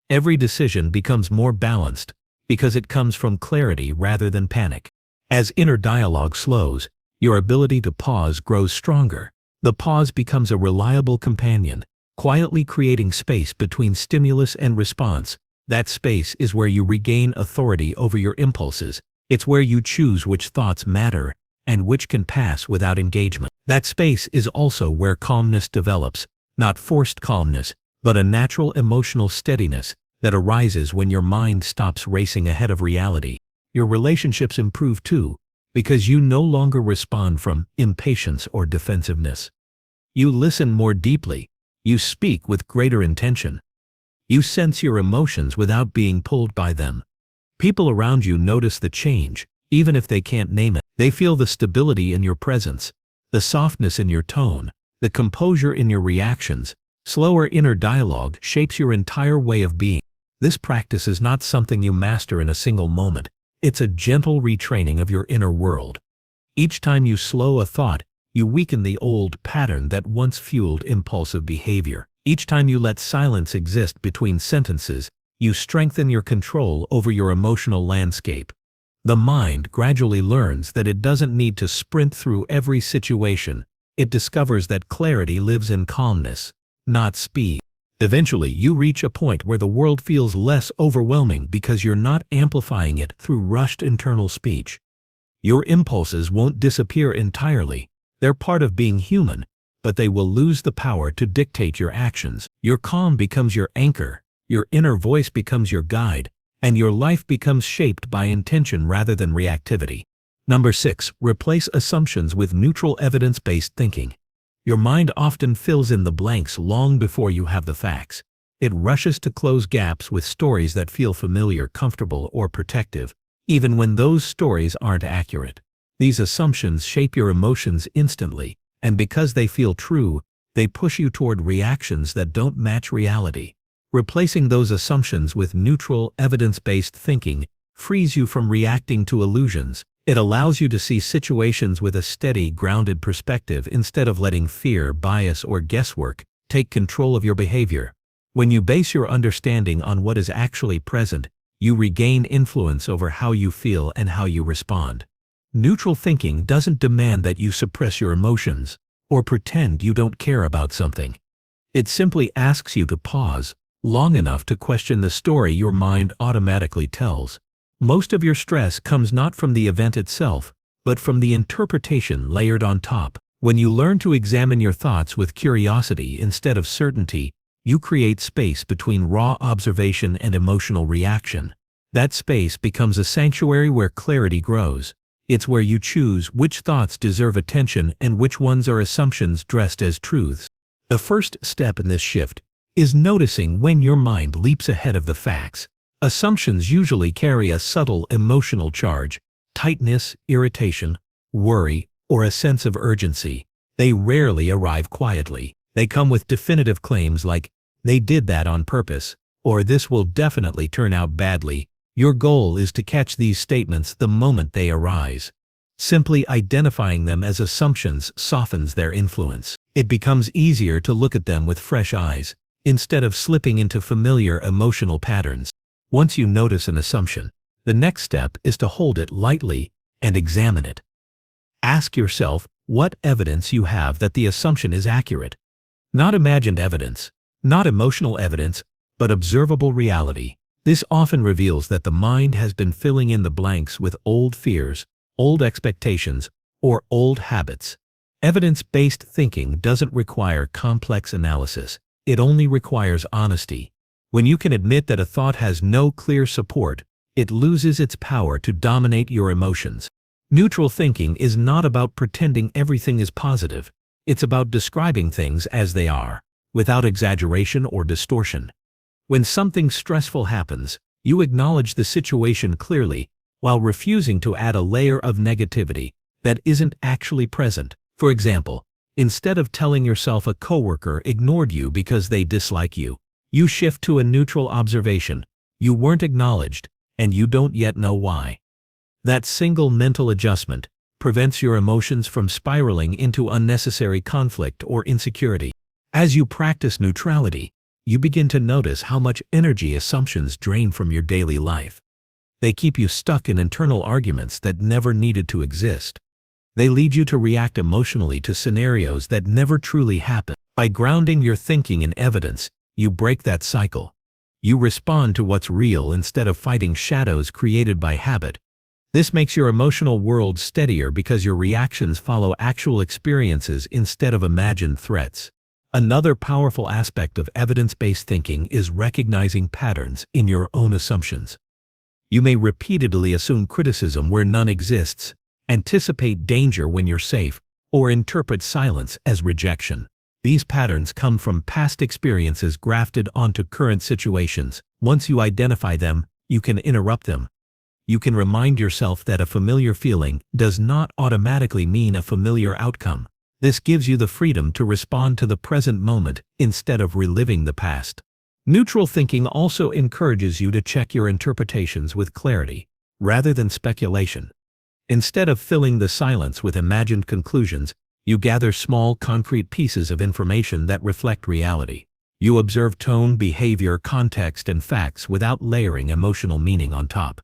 Every decision becomes more balanced because it comes from clarity rather than panic. As inner dialogue slows, your ability to pause grows stronger. The pause becomes a reliable companion, quietly creating space between stimulus and response. That space is where you regain authority over your impulses. It's where you choose which thoughts matter and which can pass without engagement. That space is also where calmness develops, not forced calmness, but a natural emotional steadiness that arises when your mind stops racing ahead of reality. Your relationships improve too, because you no longer respond from impatience or defensiveness. You listen more deeply. You speak with greater intention. You sense your emotions without being pulled by them. People around you notice the change, even if they can't name it. They feel the stability in your presence, the softness in your tone, the composure in your reactions. Slower inner dialogue shapes your entire way of being. This practice is not something you master in a single moment. It's a gentle retraining of your inner world. Each time you slow a thought, you weaken the old pattern that once fueled impulsive behavior. Each time you let silence exist between sentences, you strengthen your control over your emotional landscape. The mind gradually learns that it doesn't need to sprint through every situation. It discovers that clarity lives in calmness, not speed. Eventually, you reach a point where the world feels less overwhelming because you're not amplifying it through rushed internal speech. Your impulses won't disappear entirely. They're part of being human, but they will lose the power to dictate your actions. Your calm becomes your anchor, your inner voice becomes your guide, and your life becomes shaped by intention rather than reactivity. Number 6. Replace assumptions with neutral evidence-based thinking. Your mind often fills in the blanks long before you have the facts. It rushes to close gaps with stories that feel familiar, comfortable, or protective, even when those stories aren't accurate. These assumptions shape your emotions instantly, and because they feel true, they push you toward reactions that don't match reality. Replacing those assumptions with neutral, evidence-based thinking frees you from reacting to illusions. It allows you to see situations with a steady, grounded perspective instead of letting fear, bias, or guesswork take control of your behavior. When you base your understanding on what is actually present, you regain influence over how you feel and how you respond. Neutral thinking doesn't demand that you suppress your emotions or pretend you don't care about something. It simply asks you to pause long enough to question the story your mind automatically tells. Most of your stress comes not from the event itself, but from the interpretation layered on top. When you learn to examine your thoughts with curiosity instead of certainty, you create space between raw observation and emotional reaction. That space becomes a sanctuary where clarity grows. It's where you choose which thoughts deserve attention and which ones are assumptions dressed as truths. The first step in this shift is noticing when your mind leaps ahead of the facts. Assumptions usually carry a subtle emotional charge, tightness, irritation, worry, or a sense of urgency. They rarely arrive quietly. They come with definitive claims like, "They did that on purpose," or "This will definitely turn out badly." Your goal is to catch these statements the moment they arise. Simply identifying them as assumptions softens their influence. It becomes easier to look at them with fresh eyes, instead of slipping into familiar emotional patterns. Once you notice an assumption, the next step is to hold it lightly and examine it. Ask yourself what evidence you have that the assumption is accurate. Not imagined evidence, not emotional evidence, but observable reality. This often reveals that the mind has been filling in the blanks with old fears, old expectations, or old habits. Evidence-based thinking doesn't require complex analysis. It only requires honesty. When you can admit that a thought has no clear support, it loses its power to dominate your emotions. Neutral thinking is not about pretending everything is positive. It's about describing things as they are, without exaggeration or distortion. When something stressful happens, you acknowledge the situation clearly, while refusing to add a layer of negativity that isn't actually present. For example, instead of telling yourself a coworker ignored you because they dislike you, you shift to a neutral observation. You weren't acknowledged, and you don't yet know why. That single mental adjustment prevents your emotions from spiraling into unnecessary conflict or insecurity. As you practice neutrality, you begin to notice how much energy assumptions drain from your daily life. They keep you stuck in internal arguments that never needed to exist. They lead you to react emotionally to scenarios that never truly happen. By grounding your thinking in evidence, you break that cycle. You respond to what's real instead of fighting shadows created by habit. This makes your emotional world steadier because your reactions follow actual experiences instead of imagined threats. Another powerful aspect of evidence-based thinking is recognizing patterns in your own assumptions. You may repeatedly assume criticism where none exists, anticipate danger when you're safe, or interpret silence as rejection. These patterns come from past experiences grafted onto current situations. Once you identify them, you can interrupt them. You can remind yourself that a familiar feeling does not automatically mean a familiar outcome. This gives you the freedom to respond to the present moment instead of reliving the past. Neutral thinking also encourages you to check your interpretations with clarity, rather than speculation. Instead of filling the silence with imagined conclusions, you gather small, concrete pieces of information that reflect reality. You observe tone, behavior, context, and facts without layering emotional meaning on top.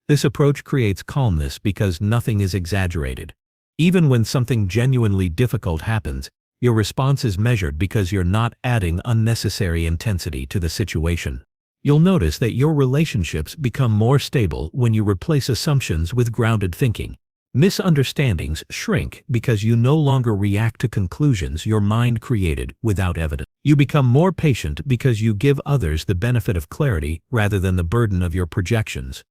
This approach creates calmness because nothing is exaggerated. Even when something genuinely difficult happens, your response is measured because you're not adding unnecessary intensity to the situation. You'll notice that your relationships become more stable when you replace assumptions with grounded thinking. Misunderstandings shrink because you no longer react to conclusions your mind created without evidence. You become more patient because you give others the benefit of clarity rather than the burden of your projections.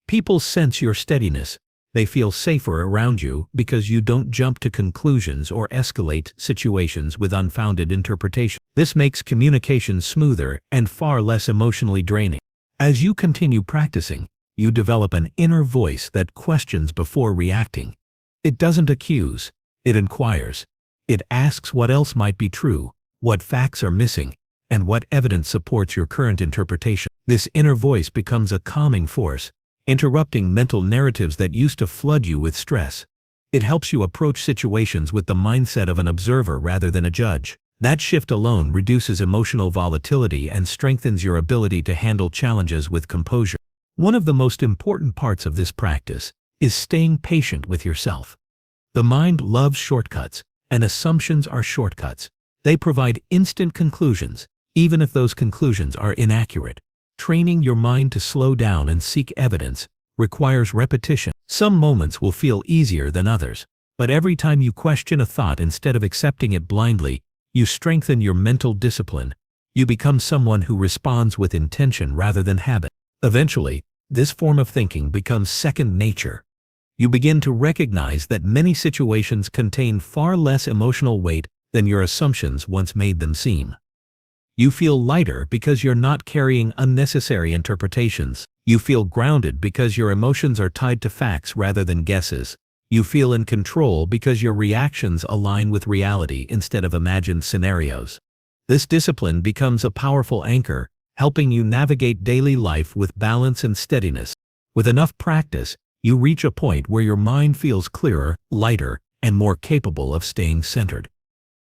People sense your steadiness. They feel safer around you because you don't jump to conclusions or escalate situations with unfounded interpretation. This makes communication smoother and far less emotionally draining. As you continue practicing, you develop an inner voice that questions before reacting. It doesn't accuse, it inquires. It asks what else might be true, what facts are missing, and what evidence supports your current interpretation. This inner voice becomes a calming force, interrupting mental narratives that used to flood you with stress. It helps you approach situations with the mindset of an observer rather than a judge. That shift alone reduces emotional volatility and strengthens your ability to handle challenges with composure. One of the most important parts of this practice is staying patient with yourself. The mind loves shortcuts, and assumptions are shortcuts. They provide instant conclusions, even if those conclusions are inaccurate. Training your mind to slow down and seek evidence requires repetition. Some moments will feel easier than others, but every time you question a thought instead of accepting it blindly, you strengthen your mental discipline. You become someone who responds with intention rather than habit. Eventually, this form of thinking becomes second nature. You begin to recognize that many situations contain far less emotional weight than your assumptions once made them seem. You feel lighter because you're not carrying unnecessary interpretations. You feel grounded because your emotions are tied to facts rather than guesses. You feel in control because your reactions align with reality instead of imagined scenarios. This discipline becomes a powerful anchor, helping you navigate daily life with balance and steadiness. With enough practice, You reach a point where your mind feels clearer, lighter, and more capable of staying centered.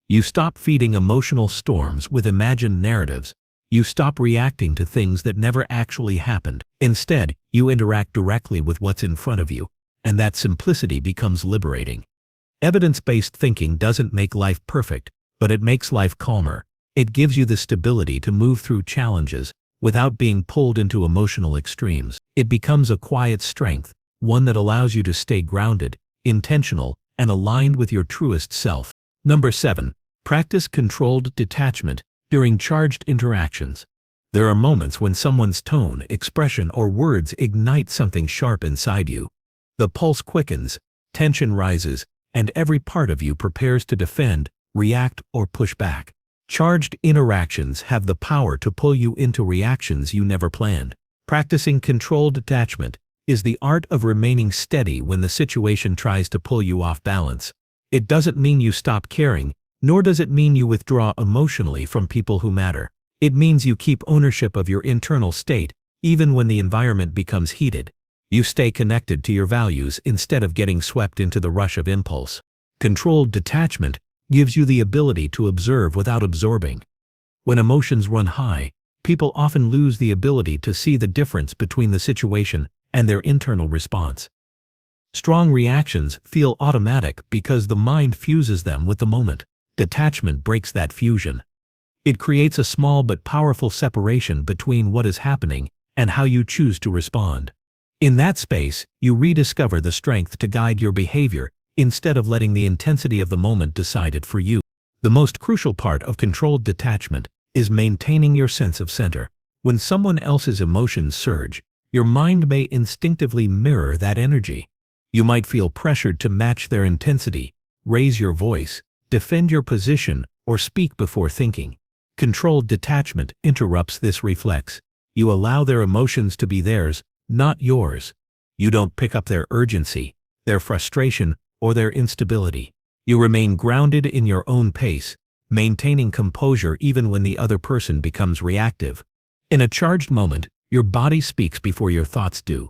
You stop feeding emotional storms with imagined narratives. You stop reacting to things that never actually happened. Instead, you interact directly with what's in front of you, and that simplicity becomes liberating. Evidence-based thinking doesn't make life perfect, but it makes life calmer. It gives you the stability to move through challenges without being pulled into emotional extremes. It becomes a quiet strength, one that allows you to stay grounded, intentional, and aligned with your truest self. Number 7. Practice controlled detachment during charged interactions. There are moments when someone's tone, expression, or words ignite something sharp inside you. The pulse quickens, tension rises, and every part of you prepares to defend, react, or push back. Charged interactions have the power to pull you into reactions you never planned. Practicing controlled detachment is the art of remaining steady when the situation tries to pull you off balance. It doesn't mean you stop caring, nor does it mean you withdraw emotionally from people who matter. It means you keep ownership of your internal state, even when the environment becomes heated. You stay connected to your values instead of getting swept into the rush of impulse. Controlled detachment gives you the ability to observe without absorbing. When emotions run high, people often lose the ability to see the difference between the situation and their internal response. Strong reactions feel automatic because the mind fuses them with the moment. Detachment breaks that fusion. It creates a small but powerful separation between what is happening and how you choose to respond. In that space, you rediscover the strength to guide your behavior instead of letting the intensity of the moment decide it for you. The most crucial part of controlled detachment is maintaining your sense of center. When someone else's emotions surge, your mind may instinctively mirror that energy. You might feel pressured to match their intensity, raise your voice, defend your position, or speak before thinking. Controlled detachment interrupts this reflex. You allow their emotions to be theirs, not yours. You don't pick up their urgency, their frustration, or their instability. You remain grounded in your own pace, maintaining composure even when the other person becomes reactive. In a charged moment, your body speaks before your thoughts do.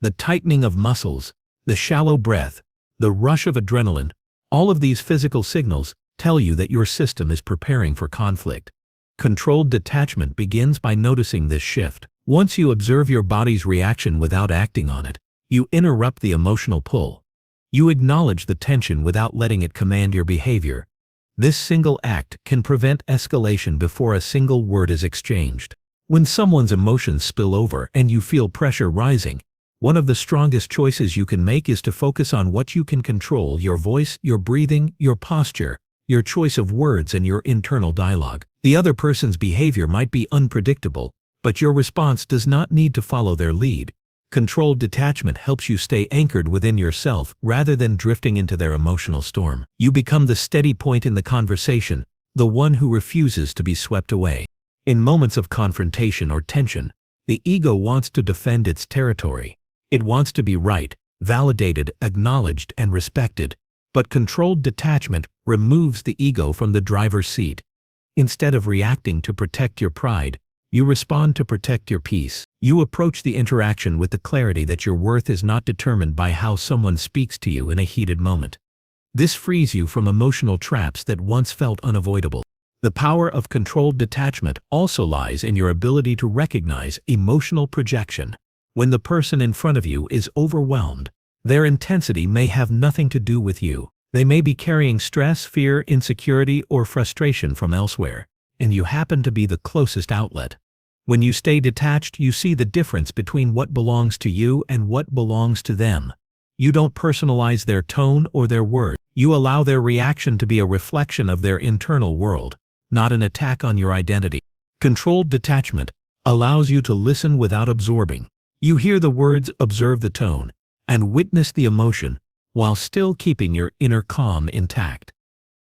The tightening of muscles, the shallow breath, the rush of adrenaline, all of these physical signals tell you that your system is preparing for conflict. Controlled detachment begins by noticing this shift. Once you observe your body's reaction without acting on it, you interrupt the emotional pull. You acknowledge the tension without letting it command your behavior. This single act can prevent escalation before a single word is exchanged. When someone's emotions spill over and you feel pressure rising, one of the strongest choices you can make is to focus on what you can control: your voice, your breathing, your posture, your choice of words, and your internal dialogue. The other person's behavior might be unpredictable, but your response does not need to follow their lead. Controlled detachment helps you stay anchored within yourself rather than drifting into their emotional storm. You become the steady point in the conversation, the one who refuses to be swept away. In moments of confrontation or tension, the ego wants to defend its territory. It wants to be right, validated, acknowledged, and respected. But controlled detachment removes the ego from the driver's seat. Instead of reacting to protect your pride, you respond to protect your peace. You approach the interaction with the clarity that your worth is not determined by how someone speaks to you in a heated moment. This frees you from emotional traps that once felt unavoidable. The power of controlled detachment also lies in your ability to recognize emotional projection. When the person in front of you is overwhelmed, their intensity may have nothing to do with you. They may be carrying stress, fear, insecurity, or frustration from elsewhere, and you happen to be the closest outlet. When you stay detached, you see the difference between what belongs to you and what belongs to them. You don't personalize their tone or their words. You allow their reaction to be a reflection of their internal world, not an attack on your identity. Controlled detachment allows you to listen without absorbing. You hear the words, observe the tone, and witness the emotion, while still keeping your inner calm intact.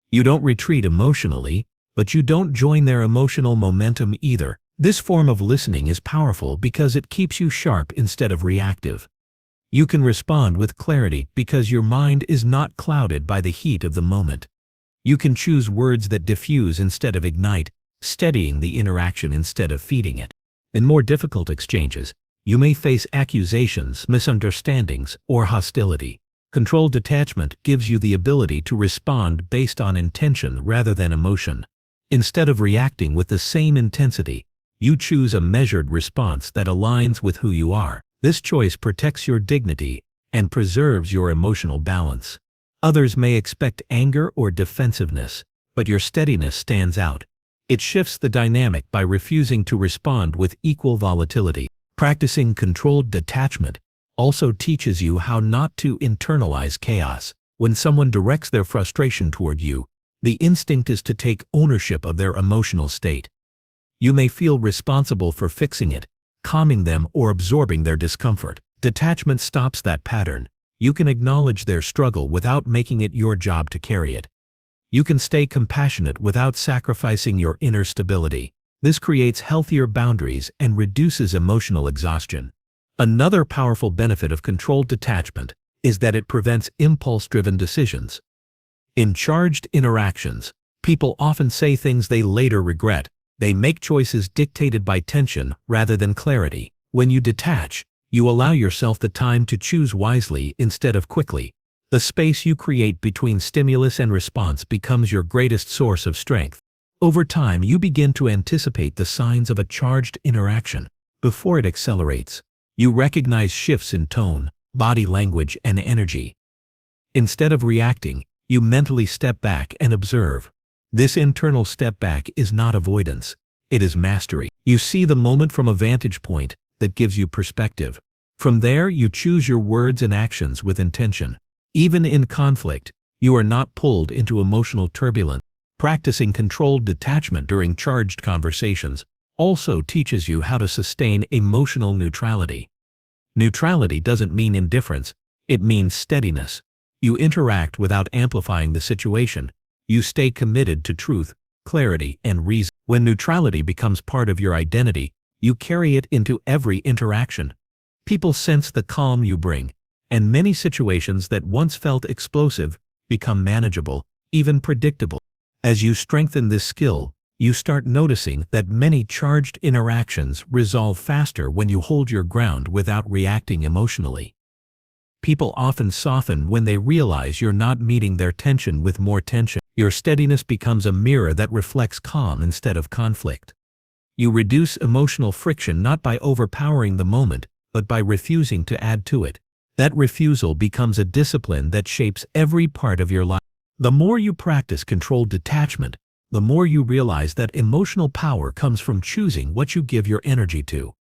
You don't retreat emotionally, but you don't join their emotional momentum either. This form of listening is powerful because it keeps you sharp instead of reactive. You can respond with clarity because your mind is not clouded by the heat of the moment. You can choose words that diffuse instead of ignite, steadying the interaction instead of feeding it. In more difficult exchanges, You may face accusations, misunderstandings, or hostility. Controlled detachment gives you the ability to respond based on intention rather than emotion. Instead of reacting with the same intensity, you choose a measured response that aligns with who you are. This choice protects your dignity and preserves your emotional balance. Others may expect anger or defensiveness, but your steadiness stands out. It shifts the dynamic by refusing to respond with equal volatility. Practicing controlled detachment also teaches you how not to internalize chaos. When someone directs their frustration toward you, the instinct is to take ownership of their emotional state. You may feel responsible for fixing it, calming them, or absorbing their discomfort. Detachment stops that pattern. You can acknowledge their struggle without making it your job to carry it. You can stay compassionate without sacrificing your inner stability. This creates healthier boundaries and reduces emotional exhaustion. Another powerful benefit of controlled detachment is that it prevents impulse-driven decisions. In charged interactions, people often say things they later regret. They make choices dictated by tension rather than clarity. When you detach, you allow yourself the time to choose wisely instead of quickly. The space you create between stimulus and response becomes your greatest source of strength. Over time, you begin to anticipate the signs of a charged interaction before it accelerates. You recognize shifts in tone, body language, and energy. Instead of reacting, you mentally step back and observe. This internal step back is not avoidance, it is mastery. You see the moment from a vantage point that gives you perspective. From there, you choose your words and actions with intention. Even in conflict, you are not pulled into emotional turbulence. Practicing controlled detachment during charged conversations also teaches you how to sustain emotional neutrality. Neutrality doesn't mean indifference, it means steadiness. You interact without amplifying the situation. You stay committed to truth, clarity, and reason. When neutrality becomes part of your identity, you carry it into every interaction. People sense the calm you bring, and many situations that once felt explosive become manageable, even predictable. As you strengthen this skill, you start noticing that many charged interactions resolve faster when you hold your ground without reacting emotionally. People often soften when they realize you're not meeting their tension with more tension. Your steadiness becomes a mirror that reflects calm instead of conflict. You reduce emotional friction not by overpowering the moment, but by refusing to add to it. That refusal becomes a discipline that shapes every part of your life. The more you practice controlled detachment, the more you realize that emotional power comes from choosing what you give your energy to.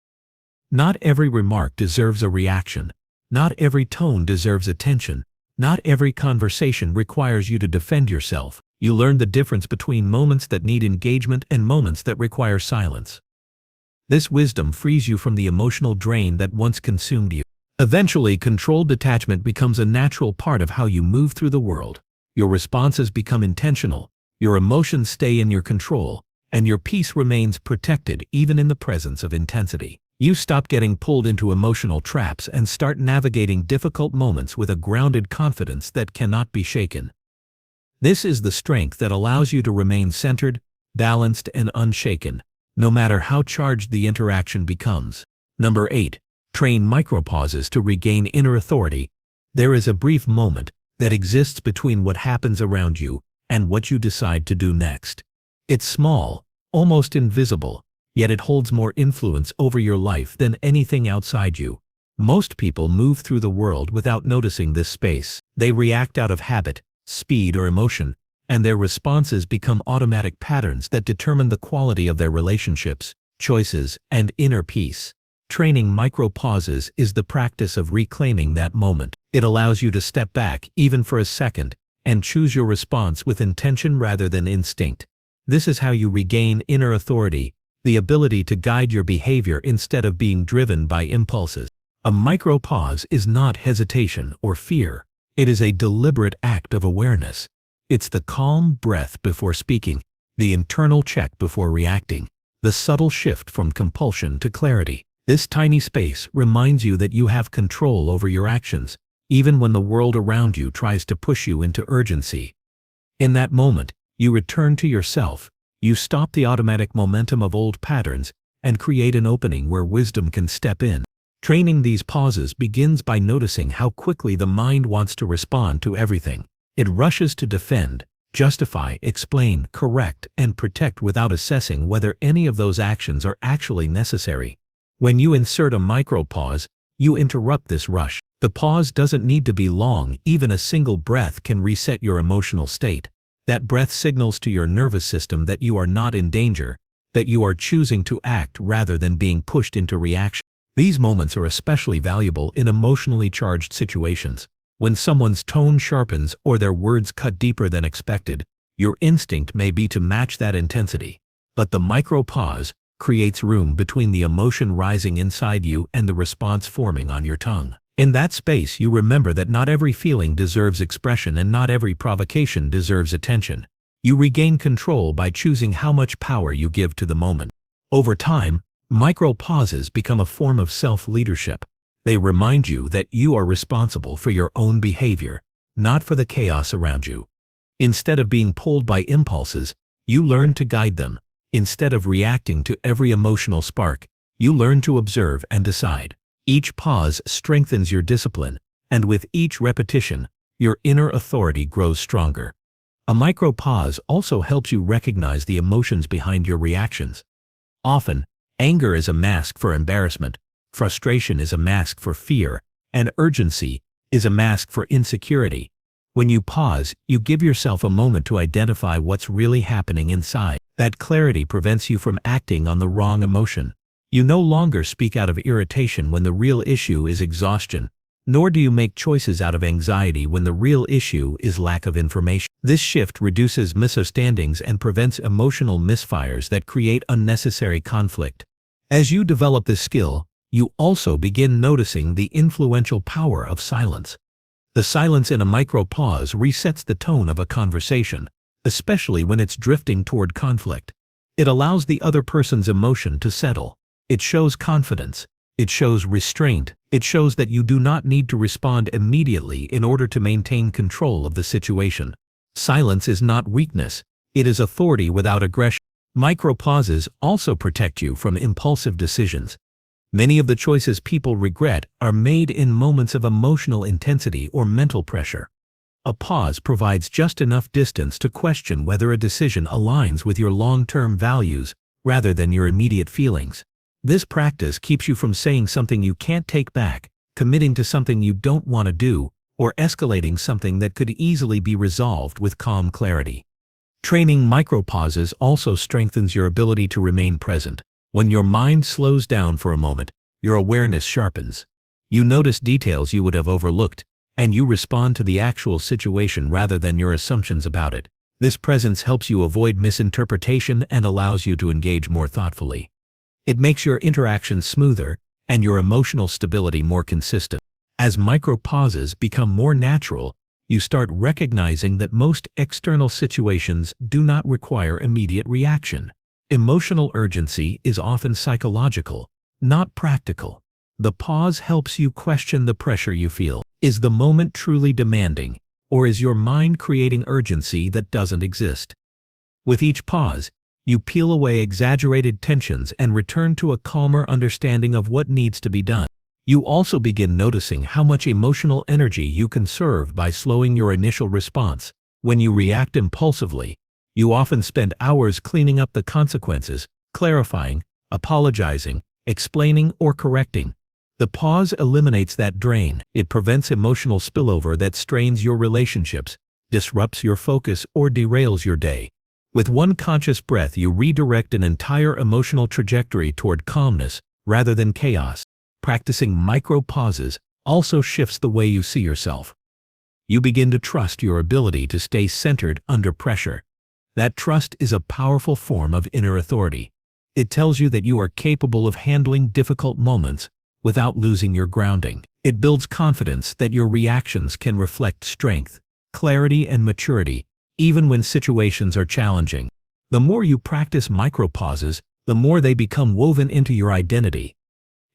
Not every remark deserves a reaction. Not every tone deserves attention. Not every conversation requires you to defend yourself. You learn the difference between moments that need engagement and moments that require silence. This wisdom frees you from the emotional drain that once consumed you. Eventually, controlled detachment becomes a natural part of how you move through the world. Your responses become intentional, your emotions stay in your control, and your peace remains protected even in the presence of intensity. You stop getting pulled into emotional traps and start navigating difficult moments with a grounded confidence that cannot be shaken. This is the strength that allows you to remain centered, balanced, and unshaken, no matter how charged the interaction becomes. Number 8. Train micropauses to regain inner authority. There is a brief moment that exists between what happens around you and what you decide to do next. It's small, almost invisible, yet it holds more influence over your life than anything outside you. Most people move through the world without noticing this space. They react out of habit, speed, or emotion, and their responses become automatic patterns that determine the quality of their relationships, choices, and inner peace. Training micropauses is the practice of reclaiming that moment. It allows you to step back, even for a second, and choose your response with intention rather than instinct. This is how you regain inner authority, the ability to guide your behavior instead of being driven by impulses. A micropause is not hesitation or fear. It is a deliberate act of awareness. It's the calm breath before speaking, the internal check before reacting, the subtle shift from compulsion to clarity. This tiny space reminds you that you have control over your actions, even when the world around you tries to push you into urgency. In that moment, you return to yourself. You stop the automatic momentum of old patterns and create an opening where wisdom can step in. Training these pauses begins by noticing how quickly the mind wants to respond to everything. It rushes to defend, justify, explain, correct, and protect without assessing whether any of those actions are actually necessary. When you insert a micro-pause, you interrupt this rush. The pause doesn't need to be long, even a single breath can reset your emotional state. That breath signals to your nervous system that you are not in danger, that you are choosing to act rather than being pushed into reaction. These moments are especially valuable in emotionally charged situations. When someone's tone sharpens or their words cut deeper than expected, your instinct may be to match that intensity. But the micro-pause creates room between the emotion rising inside you and the response forming on your tongue. In that space, you remember that not every feeling deserves expression and not every provocation deserves attention. You regain control by choosing how much power you give to the moment. Over time, micro-pauses become a form of self-leadership. They remind you that you are responsible for your own behavior, not for the chaos around you. Instead of being pulled by impulses, you learn to guide them. Instead of reacting to every emotional spark, you learn to observe and decide. Each pause strengthens your discipline, and with each repetition, your inner authority grows stronger. A micro-pause also helps you recognize the emotions behind your reactions. Often, anger is a mask for embarrassment, frustration is a mask for fear, and urgency is a mask for insecurity. When you pause, you give yourself a moment to identify what's really happening inside. That clarity prevents you from acting on the wrong emotion. You no longer speak out of irritation when the real issue is exhaustion, nor do you make choices out of anxiety when the real issue is lack of information. This shift reduces misunderstandings and prevents emotional misfires that create unnecessary conflict. As you develop this skill, you also begin noticing the influential power of silence. The silence in a micro-pause resets the tone of a conversation, especially when it's drifting toward conflict. It allows the other person's emotion to settle. It shows confidence. It shows restraint. It shows that you do not need to respond immediately in order to maintain control of the situation. Silence is not weakness. It is authority without aggression. Micro-pauses also protect you from impulsive decisions. Many of the choices people regret are made in moments of emotional intensity or mental pressure. A pause provides just enough distance to question whether a decision aligns with your long-term values rather than your immediate feelings. This practice keeps you from saying something you can't take back, committing to something you don't want to do, or escalating something that could easily be resolved with calm clarity. Training micropauses also strengthens your ability to remain present. When your mind slows down for a moment, your awareness sharpens. You notice details you would have overlooked, and you respond to the actual situation rather than your assumptions about it. This presence helps you avoid misinterpretation and allows you to engage more thoughtfully. It makes your interactions smoother and your emotional stability more consistent. As micropauses become more natural, you start recognizing that most external situations do not require immediate reaction. Emotional urgency is often psychological, not practical. The pause helps you question the pressure you feel. Is the moment truly demanding, or is your mind creating urgency that doesn't exist? With each pause, you peel away exaggerated tensions and return to a calmer understanding of what needs to be done. You also begin noticing how much emotional energy you conserve by slowing your initial response. When you react impulsively, you often spend hours cleaning up the consequences, clarifying, apologizing, explaining, or correcting. The pause eliminates that drain. It prevents emotional spillover that strains your relationships, disrupts your focus, or derails your day. With one conscious breath, you redirect an entire emotional trajectory toward calmness rather than chaos. Practicing micro-pauses also shifts the way you see yourself. You begin to trust your ability to stay centered under pressure. That trust is a powerful form of inner authority. It tells you that you are capable of handling difficult moments without losing your grounding. It builds confidence that your reactions can reflect strength, clarity, and maturity, even when situations are challenging. The more you practice micropauses, the more they become woven into your identity.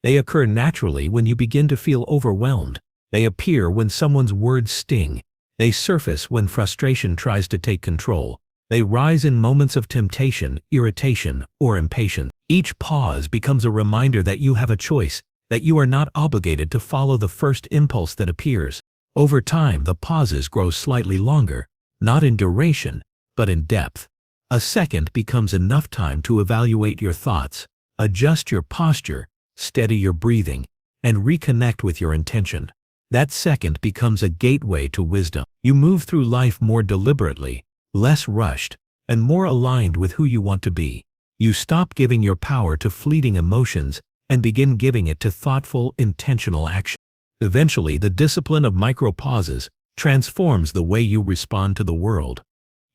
They occur naturally when you begin to feel overwhelmed. They appear when someone's words sting. They surface when frustration tries to take control. They rise in moments of temptation, irritation, or impatience. Each pause becomes a reminder that you have a choice, that you are not obligated to follow the first impulse that appears. Over time, the pauses grow slightly longer, not in duration, but in depth. A second becomes enough time to evaluate your thoughts, adjust your posture, steady your breathing, and reconnect with your intention. That second becomes a gateway to wisdom. You move through life more deliberately, less rushed, and more aligned with who you want to be. You stop giving your power to fleeting emotions and begin giving it to thoughtful, intentional action. Eventually, the discipline of micro-pauses transforms the way you respond to the world.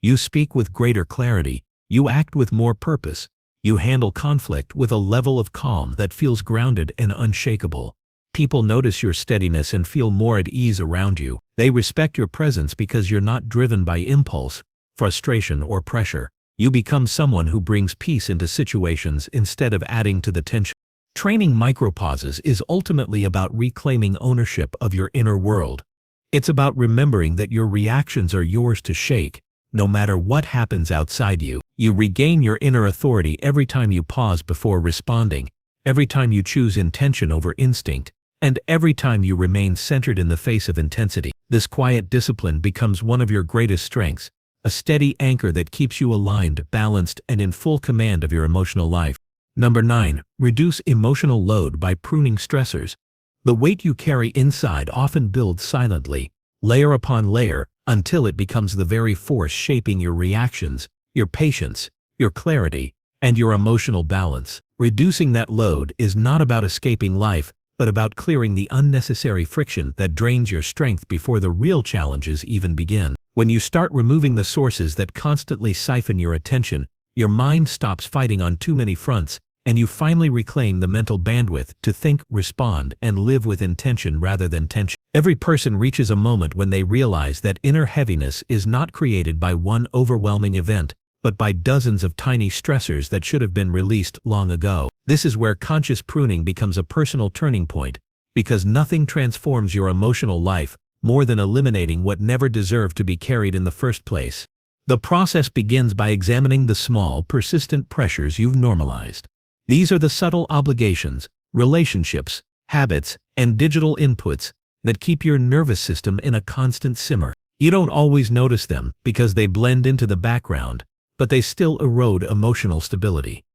You speak with greater clarity, you act with more purpose, you handle conflict with a level of calm that feels grounded and unshakable. People notice your steadiness and feel more at ease around you. They respect your presence because you're not driven by impulse, frustration, or pressure. You become someone who brings peace into situations instead of adding to the tension. Training micropauses is ultimately about reclaiming ownership of your inner world. It's about remembering that your reactions are yours to shake, no matter what happens outside you. You regain your inner authority every time you pause before responding, every time you choose intention over instinct, and every time you remain centered in the face of intensity. This quiet discipline becomes one of your greatest strengths, a steady anchor that keeps you aligned, balanced, and in full command of your emotional life. Number 9. Reduce emotional load by pruning stressors. The weight you carry inside often builds silently, layer upon layer, until it becomes the very force shaping your reactions, your patience, your clarity, and your emotional balance. Reducing that load is not about escaping life, but about clearing the unnecessary friction that drains your strength before the real challenges even begin. When you start removing the sources that constantly siphon your attention, your mind stops fighting on too many fronts, and you finally reclaim the mental bandwidth to think, respond, and live with intention rather than tension. Every person reaches a moment when they realize that inner heaviness is not created by one overwhelming event, but by dozens of tiny stressors that should have been released long ago. This is where conscious pruning becomes a personal turning point, because nothing transforms your emotional life more than eliminating what never deserved to be carried in the first place. The process begins by examining the small, persistent pressures you've normalized. These are the subtle obligations, relationships, habits, and digital inputs that keep your nervous system in a constant simmer. You don't always notice them because they blend into the background, but they still erode emotional stability.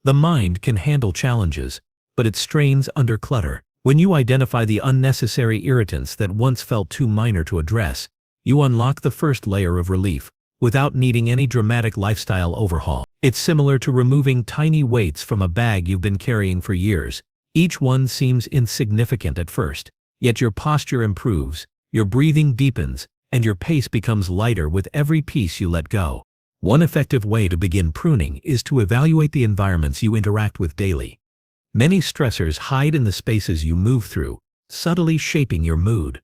The mind can handle challenges, but it strains under clutter. When you identify the unnecessary irritants that once felt too minor to address, you unlock the first layer of relief, without needing any dramatic lifestyle overhaul. It's similar to removing tiny weights from a bag you've been carrying for years. Each one seems insignificant at first, yet your posture improves, your breathing deepens, and your pace becomes lighter with every piece you let go. One effective way to begin pruning is to evaluate the environments you interact with daily. Many stressors hide in the spaces you move through, subtly shaping your mood.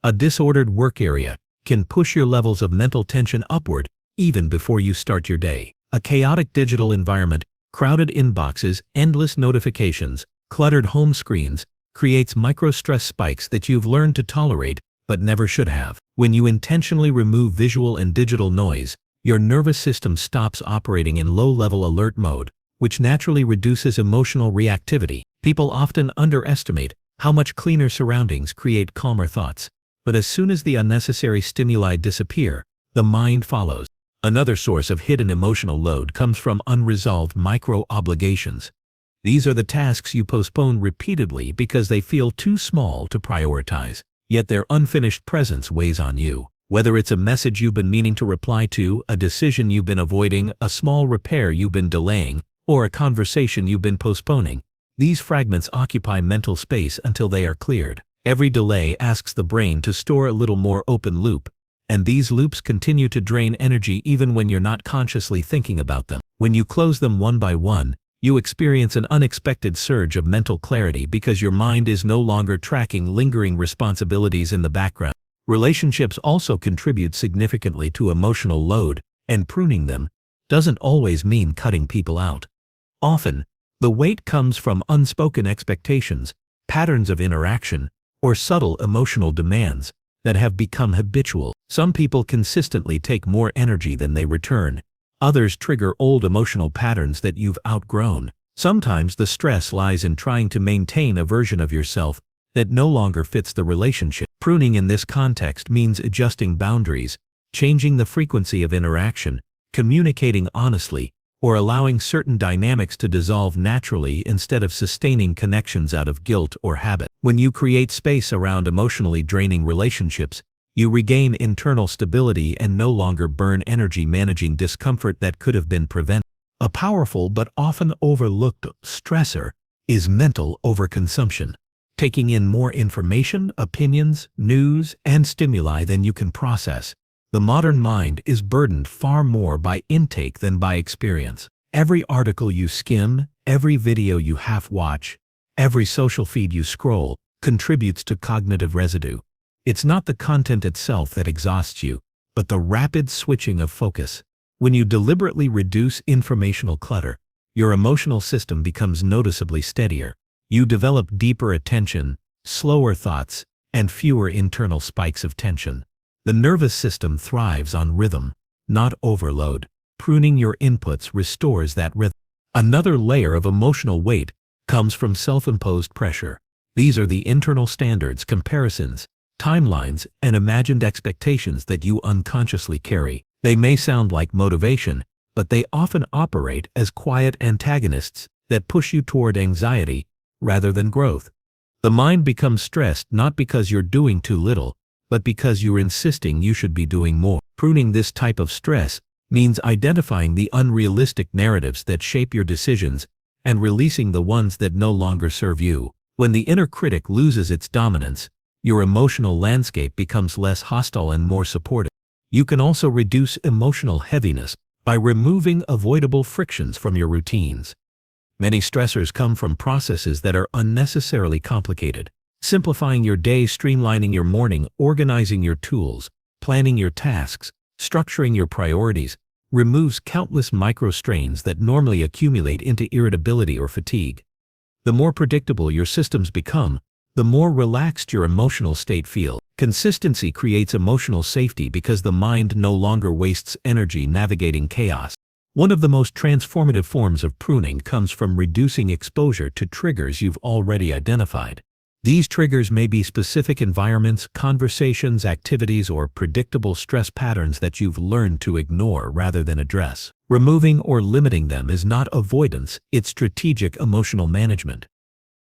A disordered work area can push your levels of mental tension upward even before you start your day. A chaotic digital environment, crowded inboxes, endless notifications, cluttered home screens, creates micro-stress spikes that you've learned to tolerate but never should have. When you intentionally remove visual and digital noise, your nervous system stops operating in low-level alert mode, which naturally reduces emotional reactivity. People often underestimate how much cleaner surroundings create calmer thoughts. But as soon as the unnecessary stimuli disappear, the mind follows. Another source of hidden emotional load comes from unresolved micro-obligations. These are the tasks you postpone repeatedly because they feel too small to prioritize, yet their unfinished presence weighs on you. Whether it's a message you've been meaning to reply to, a decision you've been avoiding, a small repair you've been delaying, or a conversation you've been postponing, these fragments occupy mental space until they are cleared. Every delay asks the brain to store a little more open loop, and these loops continue to drain energy even when you're not consciously thinking about them. When you close them one by one, you experience an unexpected surge of mental clarity because your mind is no longer tracking lingering responsibilities in the background. Relationships also contribute significantly to emotional load, and pruning them doesn't always mean cutting people out. Often, the weight comes from unspoken expectations, patterns of interaction, or subtle emotional demands that have become habitual. Some people consistently take more energy than they return. Others trigger old emotional patterns that you've outgrown. Sometimes the stress lies in trying to maintain a version of yourself that no longer fits the relationship. Pruning in this context means adjusting boundaries, changing the frequency of interaction, communicating honestly, or allowing certain dynamics to dissolve naturally instead of sustaining connections out of guilt or habit. When you create space around emotionally draining relationships, you regain internal stability and no longer burn energy managing discomfort that could have been prevented. A powerful but often overlooked stressor is mental overconsumption. Taking in more information, opinions, news, and stimuli than you can process. The modern mind is burdened far more by intake than by experience. Every article you skim, every video you half-watch, every social feed you scroll contributes to cognitive residue. It's not the content itself that exhausts you, but the rapid switching of focus. When you deliberately reduce informational clutter, your emotional system becomes noticeably steadier. You develop deeper attention, slower thoughts, and fewer internal spikes of tension. The nervous system thrives on rhythm, not overload. Pruning your inputs restores that rhythm. Another layer of emotional weight comes from self-imposed pressure. These are the internal standards, comparisons, timelines, and imagined expectations that you unconsciously carry. They may sound like motivation, but they often operate as quiet antagonists that push you toward anxiety rather than growth. The mind becomes stressed not because you're doing too little, but because you're insisting you should be doing more. Pruning this type of stress means identifying the unrealistic narratives that shape your decisions and releasing the ones that no longer serve you. When the inner critic loses its dominance, your emotional landscape becomes less hostile and more supportive. You can also reduce emotional heaviness by removing avoidable frictions from your routines. Many stressors come from processes that are unnecessarily complicated. Simplifying your day, streamlining your morning, organizing your tools, planning your tasks, structuring your priorities, removes countless micro-strains that normally accumulate into irritability or fatigue. The more predictable your systems become, the more relaxed your emotional state feels. Consistency creates emotional safety because the mind no longer wastes energy navigating chaos. One of the most transformative forms of pruning comes from reducing exposure to triggers you've already identified. These triggers may be specific environments, conversations, activities, or predictable stress patterns that you've learned to ignore rather than address. Removing or limiting them is not avoidance, it's strategic emotional management.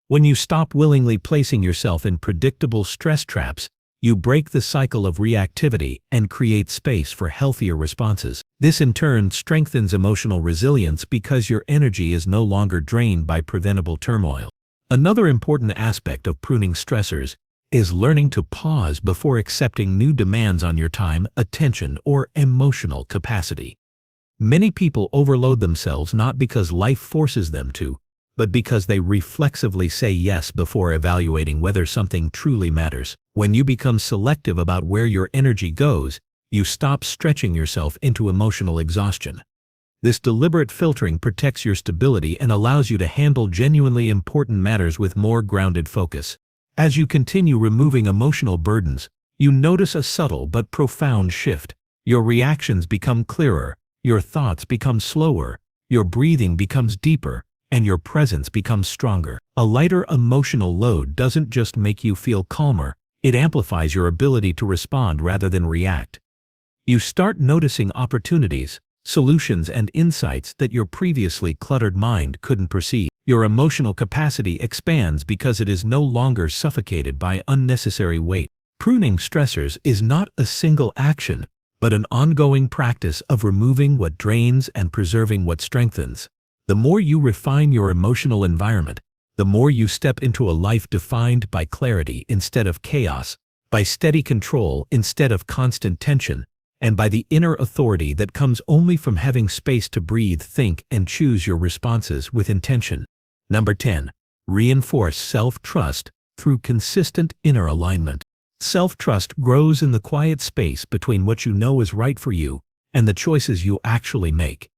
When you stop willingly placing yourself in predictable stress traps, you break the cycle of reactivity and create space for healthier responses. This in turn strengthens emotional resilience because your energy is no longer drained by preventable turmoil. Another important aspect of pruning stressors is learning to pause before accepting new demands on your time, attention, or emotional capacity. Many people overload themselves not because life forces them to, but because they reflexively say yes before evaluating whether something truly matters. When you become selective about where your energy goes, you stop stretching yourself into emotional exhaustion. This deliberate filtering protects your stability and allows you to handle genuinely important matters with more grounded focus. As you continue removing emotional burdens, you notice a subtle but profound shift. Your reactions become clearer, your thoughts become slower, your breathing becomes deeper, and your presence becomes stronger. A lighter emotional load doesn't just make you feel calmer, it amplifies your ability to respond rather than react. You start noticing opportunities, solutions, and insights that your previously cluttered mind couldn't perceive. Your emotional capacity expands because it is no longer suffocated by unnecessary weight. Pruning stressors is not a single action, but an ongoing practice of removing what drains and preserving what strengthens. The more you refine your emotional environment, the more you step into a life defined by clarity instead of chaos, by steady control instead of constant tension, and by the inner authority that comes only from having space to breathe, think, and choose your responses with intention. Number 10. Reinforce self-trust through consistent inner alignment. Self-trust grows in the quiet space between what you know is right for you and the choices you actually make.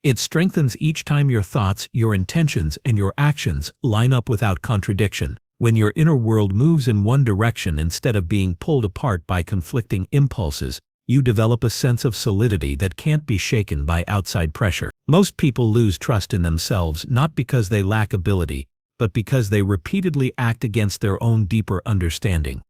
It strengthens each time your thoughts, your intentions, and your actions line up without contradiction. When your inner world moves in one direction instead of being pulled apart by conflicting impulses, you develop a sense of solidity that can't be shaken by outside pressure. Most people lose trust in themselves not because they lack ability, but because they repeatedly act against their own deeper understanding.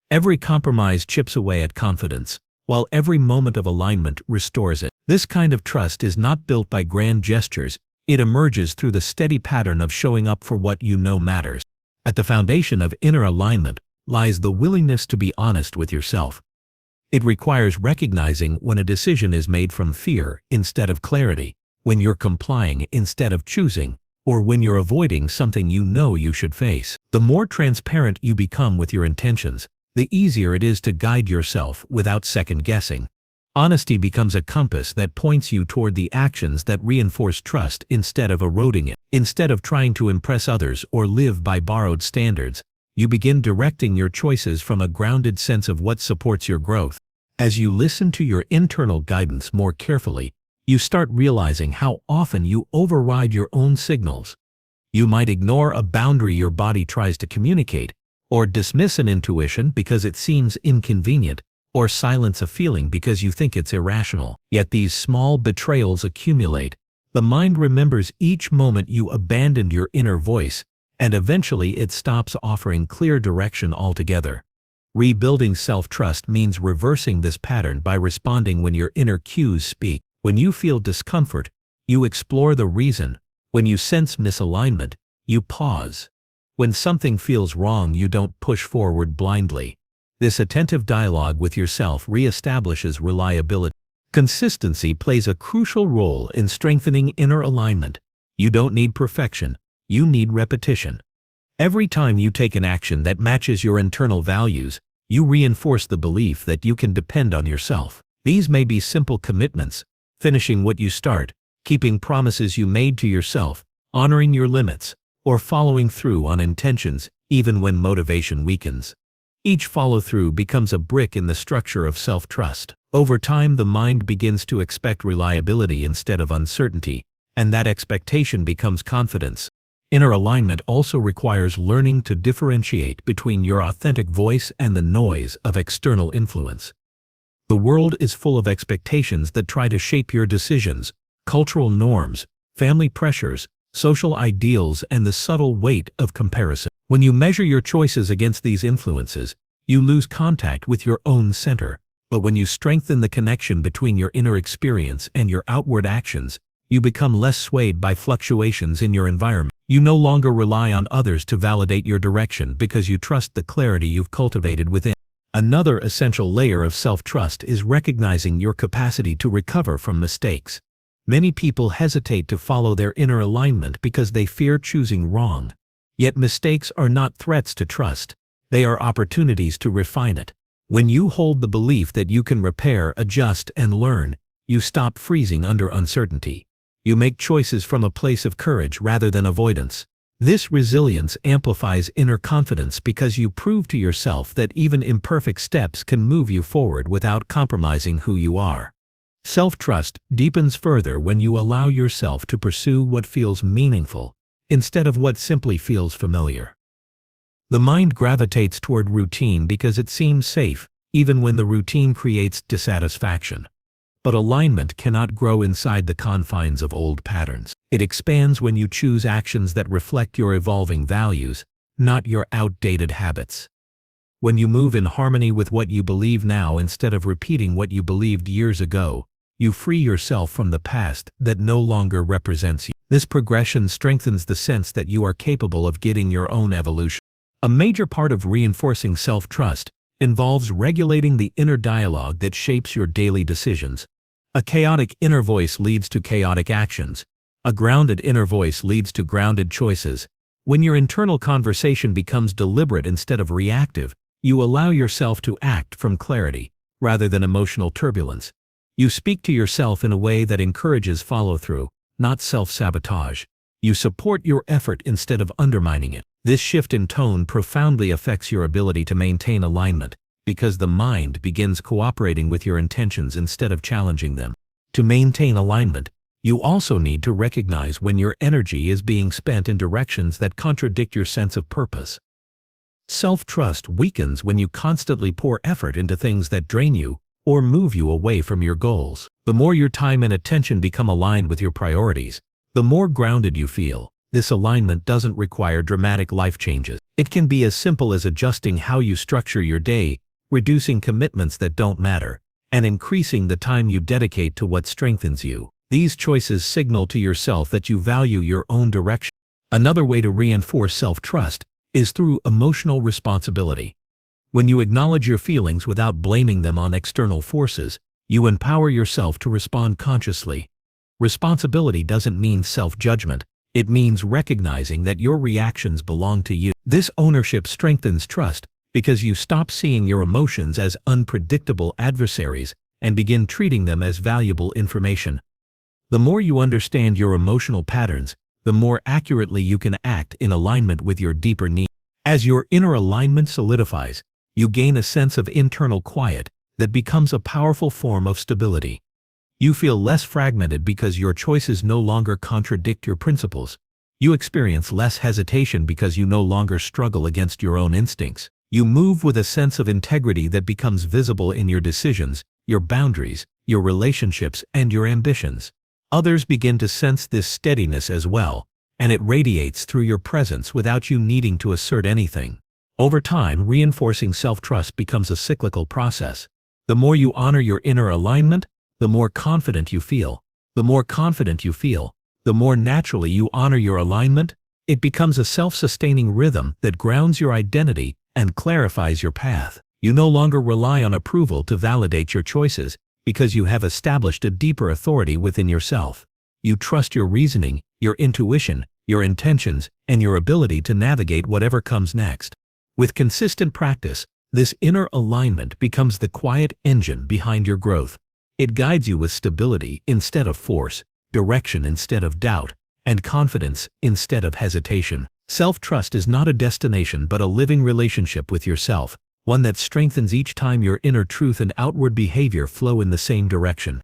Every compromise chips away at confidence, while every moment of alignment restores it. This kind of trust is not built by grand gestures, it emerges through the steady pattern of showing up for what you know matters. At the foundation of inner alignment lies the willingness to be honest with yourself. It requires recognizing when a decision is made from fear instead of clarity, when you're complying instead of choosing, or when you're avoiding something you know you should face. The more transparent you become with your intentions, the easier it is to guide yourself without second-guessing. Honesty becomes a compass that points you toward the actions that reinforce trust instead of eroding it. Instead of trying to impress others or live by borrowed standards, you begin directing your choices from a grounded sense of what supports your growth. As you listen to your internal guidance more carefully, you start realizing how often you override your own signals. You might ignore a boundary your body tries to communicate, or dismiss an intuition because it seems inconvenient, or silence a feeling because you think it's irrational. Yet these small betrayals accumulate. The mind remembers each moment you abandoned your inner voice, and eventually it stops offering clear direction altogether. Rebuilding self-trust means reversing this pattern by responding when your inner cues speak. When you feel discomfort, you explore the reason. When you sense misalignment, you pause. When something feels wrong, you don't push forward blindly. This attentive dialogue with yourself reestablishes reliability. Consistency plays a crucial role in strengthening inner alignment. You don't need perfection, you need repetition. Every time you take an action that matches your internal values, you reinforce the belief that you can depend on yourself. These may be simple commitments, finishing what you start, keeping promises you made to yourself, honoring your limits, or following through on intentions, even when motivation weakens. Each follow-through becomes a brick in the structure of self-trust. Over time, the mind begins to expect reliability instead of uncertainty, and that expectation becomes confidence. Inner alignment also requires learning to differentiate between your authentic voice and the noise of external influence. The world is full of expectations that try to shape your decisions, cultural norms, family pressures, social ideals, and the subtle weight of comparison. When you measure your choices against these influences, you lose contact with your own center. But when you strengthen the connection between your inner experience and your outward actions, you become less swayed by fluctuations in your environment. You no longer rely on others to validate your direction because you trust the clarity you've cultivated within. Another essential layer of self-trust is recognizing your capacity to recover from mistakes. Many people hesitate to follow their inner alignment because they fear choosing wrong. Yet mistakes are not threats to trust, they are opportunities to refine it. When you hold the belief that you can repair, adjust, and learn, you stop freezing under uncertainty. You make choices from a place of courage rather than avoidance. This resilience amplifies inner confidence because you prove to yourself that even imperfect steps can move you forward without compromising who you are. Self-trust deepens further when you allow yourself to pursue what feels meaningful, instead of what simply feels familiar. The mind gravitates toward routine because it seems safe, even when the routine creates dissatisfaction. But alignment cannot grow inside the confines of old patterns. It expands when you choose actions that reflect your evolving values, not your outdated habits. When you move in harmony with what you believe now instead of repeating what you believed years ago, you free yourself from the past that no longer represents you. This progression strengthens the sense that you are capable of guiding your own evolution. A major part of reinforcing self-trust involves regulating the inner dialogue that shapes your daily decisions. A chaotic inner voice leads to chaotic actions. A grounded inner voice leads to grounded choices. When your internal conversation becomes deliberate instead of reactive, you allow yourself to act from clarity, rather than emotional turbulence. You speak to yourself in a way that encourages follow-through, not self-sabotage. You support your effort instead of undermining it. This shift in tone profoundly affects your ability to maintain alignment, because the mind begins cooperating with your intentions instead of challenging them. To maintain alignment, you also need to recognize when your energy is being spent in directions that contradict your sense of purpose. Self-trust weakens when you constantly pour effort into things that drain you, or move you away from your goals. The more your time and attention become aligned with your priorities, the more grounded you feel. This alignment doesn't require dramatic life changes. It can be as simple as adjusting how you structure your day, reducing commitments that don't matter, and increasing the time you dedicate to what strengthens you. These choices signal to yourself that you value your own direction. Another way to reinforce self-trust is through emotional responsibility. When you acknowledge your feelings without blaming them on external forces, you empower yourself to respond consciously. Responsibility doesn't mean self-judgment. It means recognizing that your reactions belong to you. This ownership strengthens trust because you stop seeing your emotions as unpredictable adversaries and begin treating them as valuable information. The more you understand your emotional patterns, the more accurately you can act in alignment with your deeper needs. As your inner alignment solidifies, you gain a sense of internal quiet that becomes a powerful form of stability. You feel less fragmented because your choices no longer contradict your principles. You experience less hesitation because you no longer struggle against your own instincts. You move with a sense of integrity that becomes visible in your decisions, your boundaries, your relationships, and your ambitions. Others begin to sense this steadiness as well, and it radiates through your presence without you needing to assert anything. Over time, reinforcing self-trust becomes a cyclical process. The more you honor your inner alignment, the more confident you feel. The more confident you feel, the more naturally you honor your alignment. It becomes a self-sustaining rhythm that grounds your identity and clarifies your path. You no longer rely on approval to validate your choices because you have established a deeper authority within yourself. You trust your reasoning, your intuition, your intentions, and your ability to navigate whatever comes next. With consistent practice, this inner alignment becomes the quiet engine behind your growth. It guides you with stability instead of force, direction instead of doubt, and confidence instead of hesitation. Self-trust is not a destination but a living relationship with yourself, one that strengthens each time your inner truth and outward behavior flow in the same direction.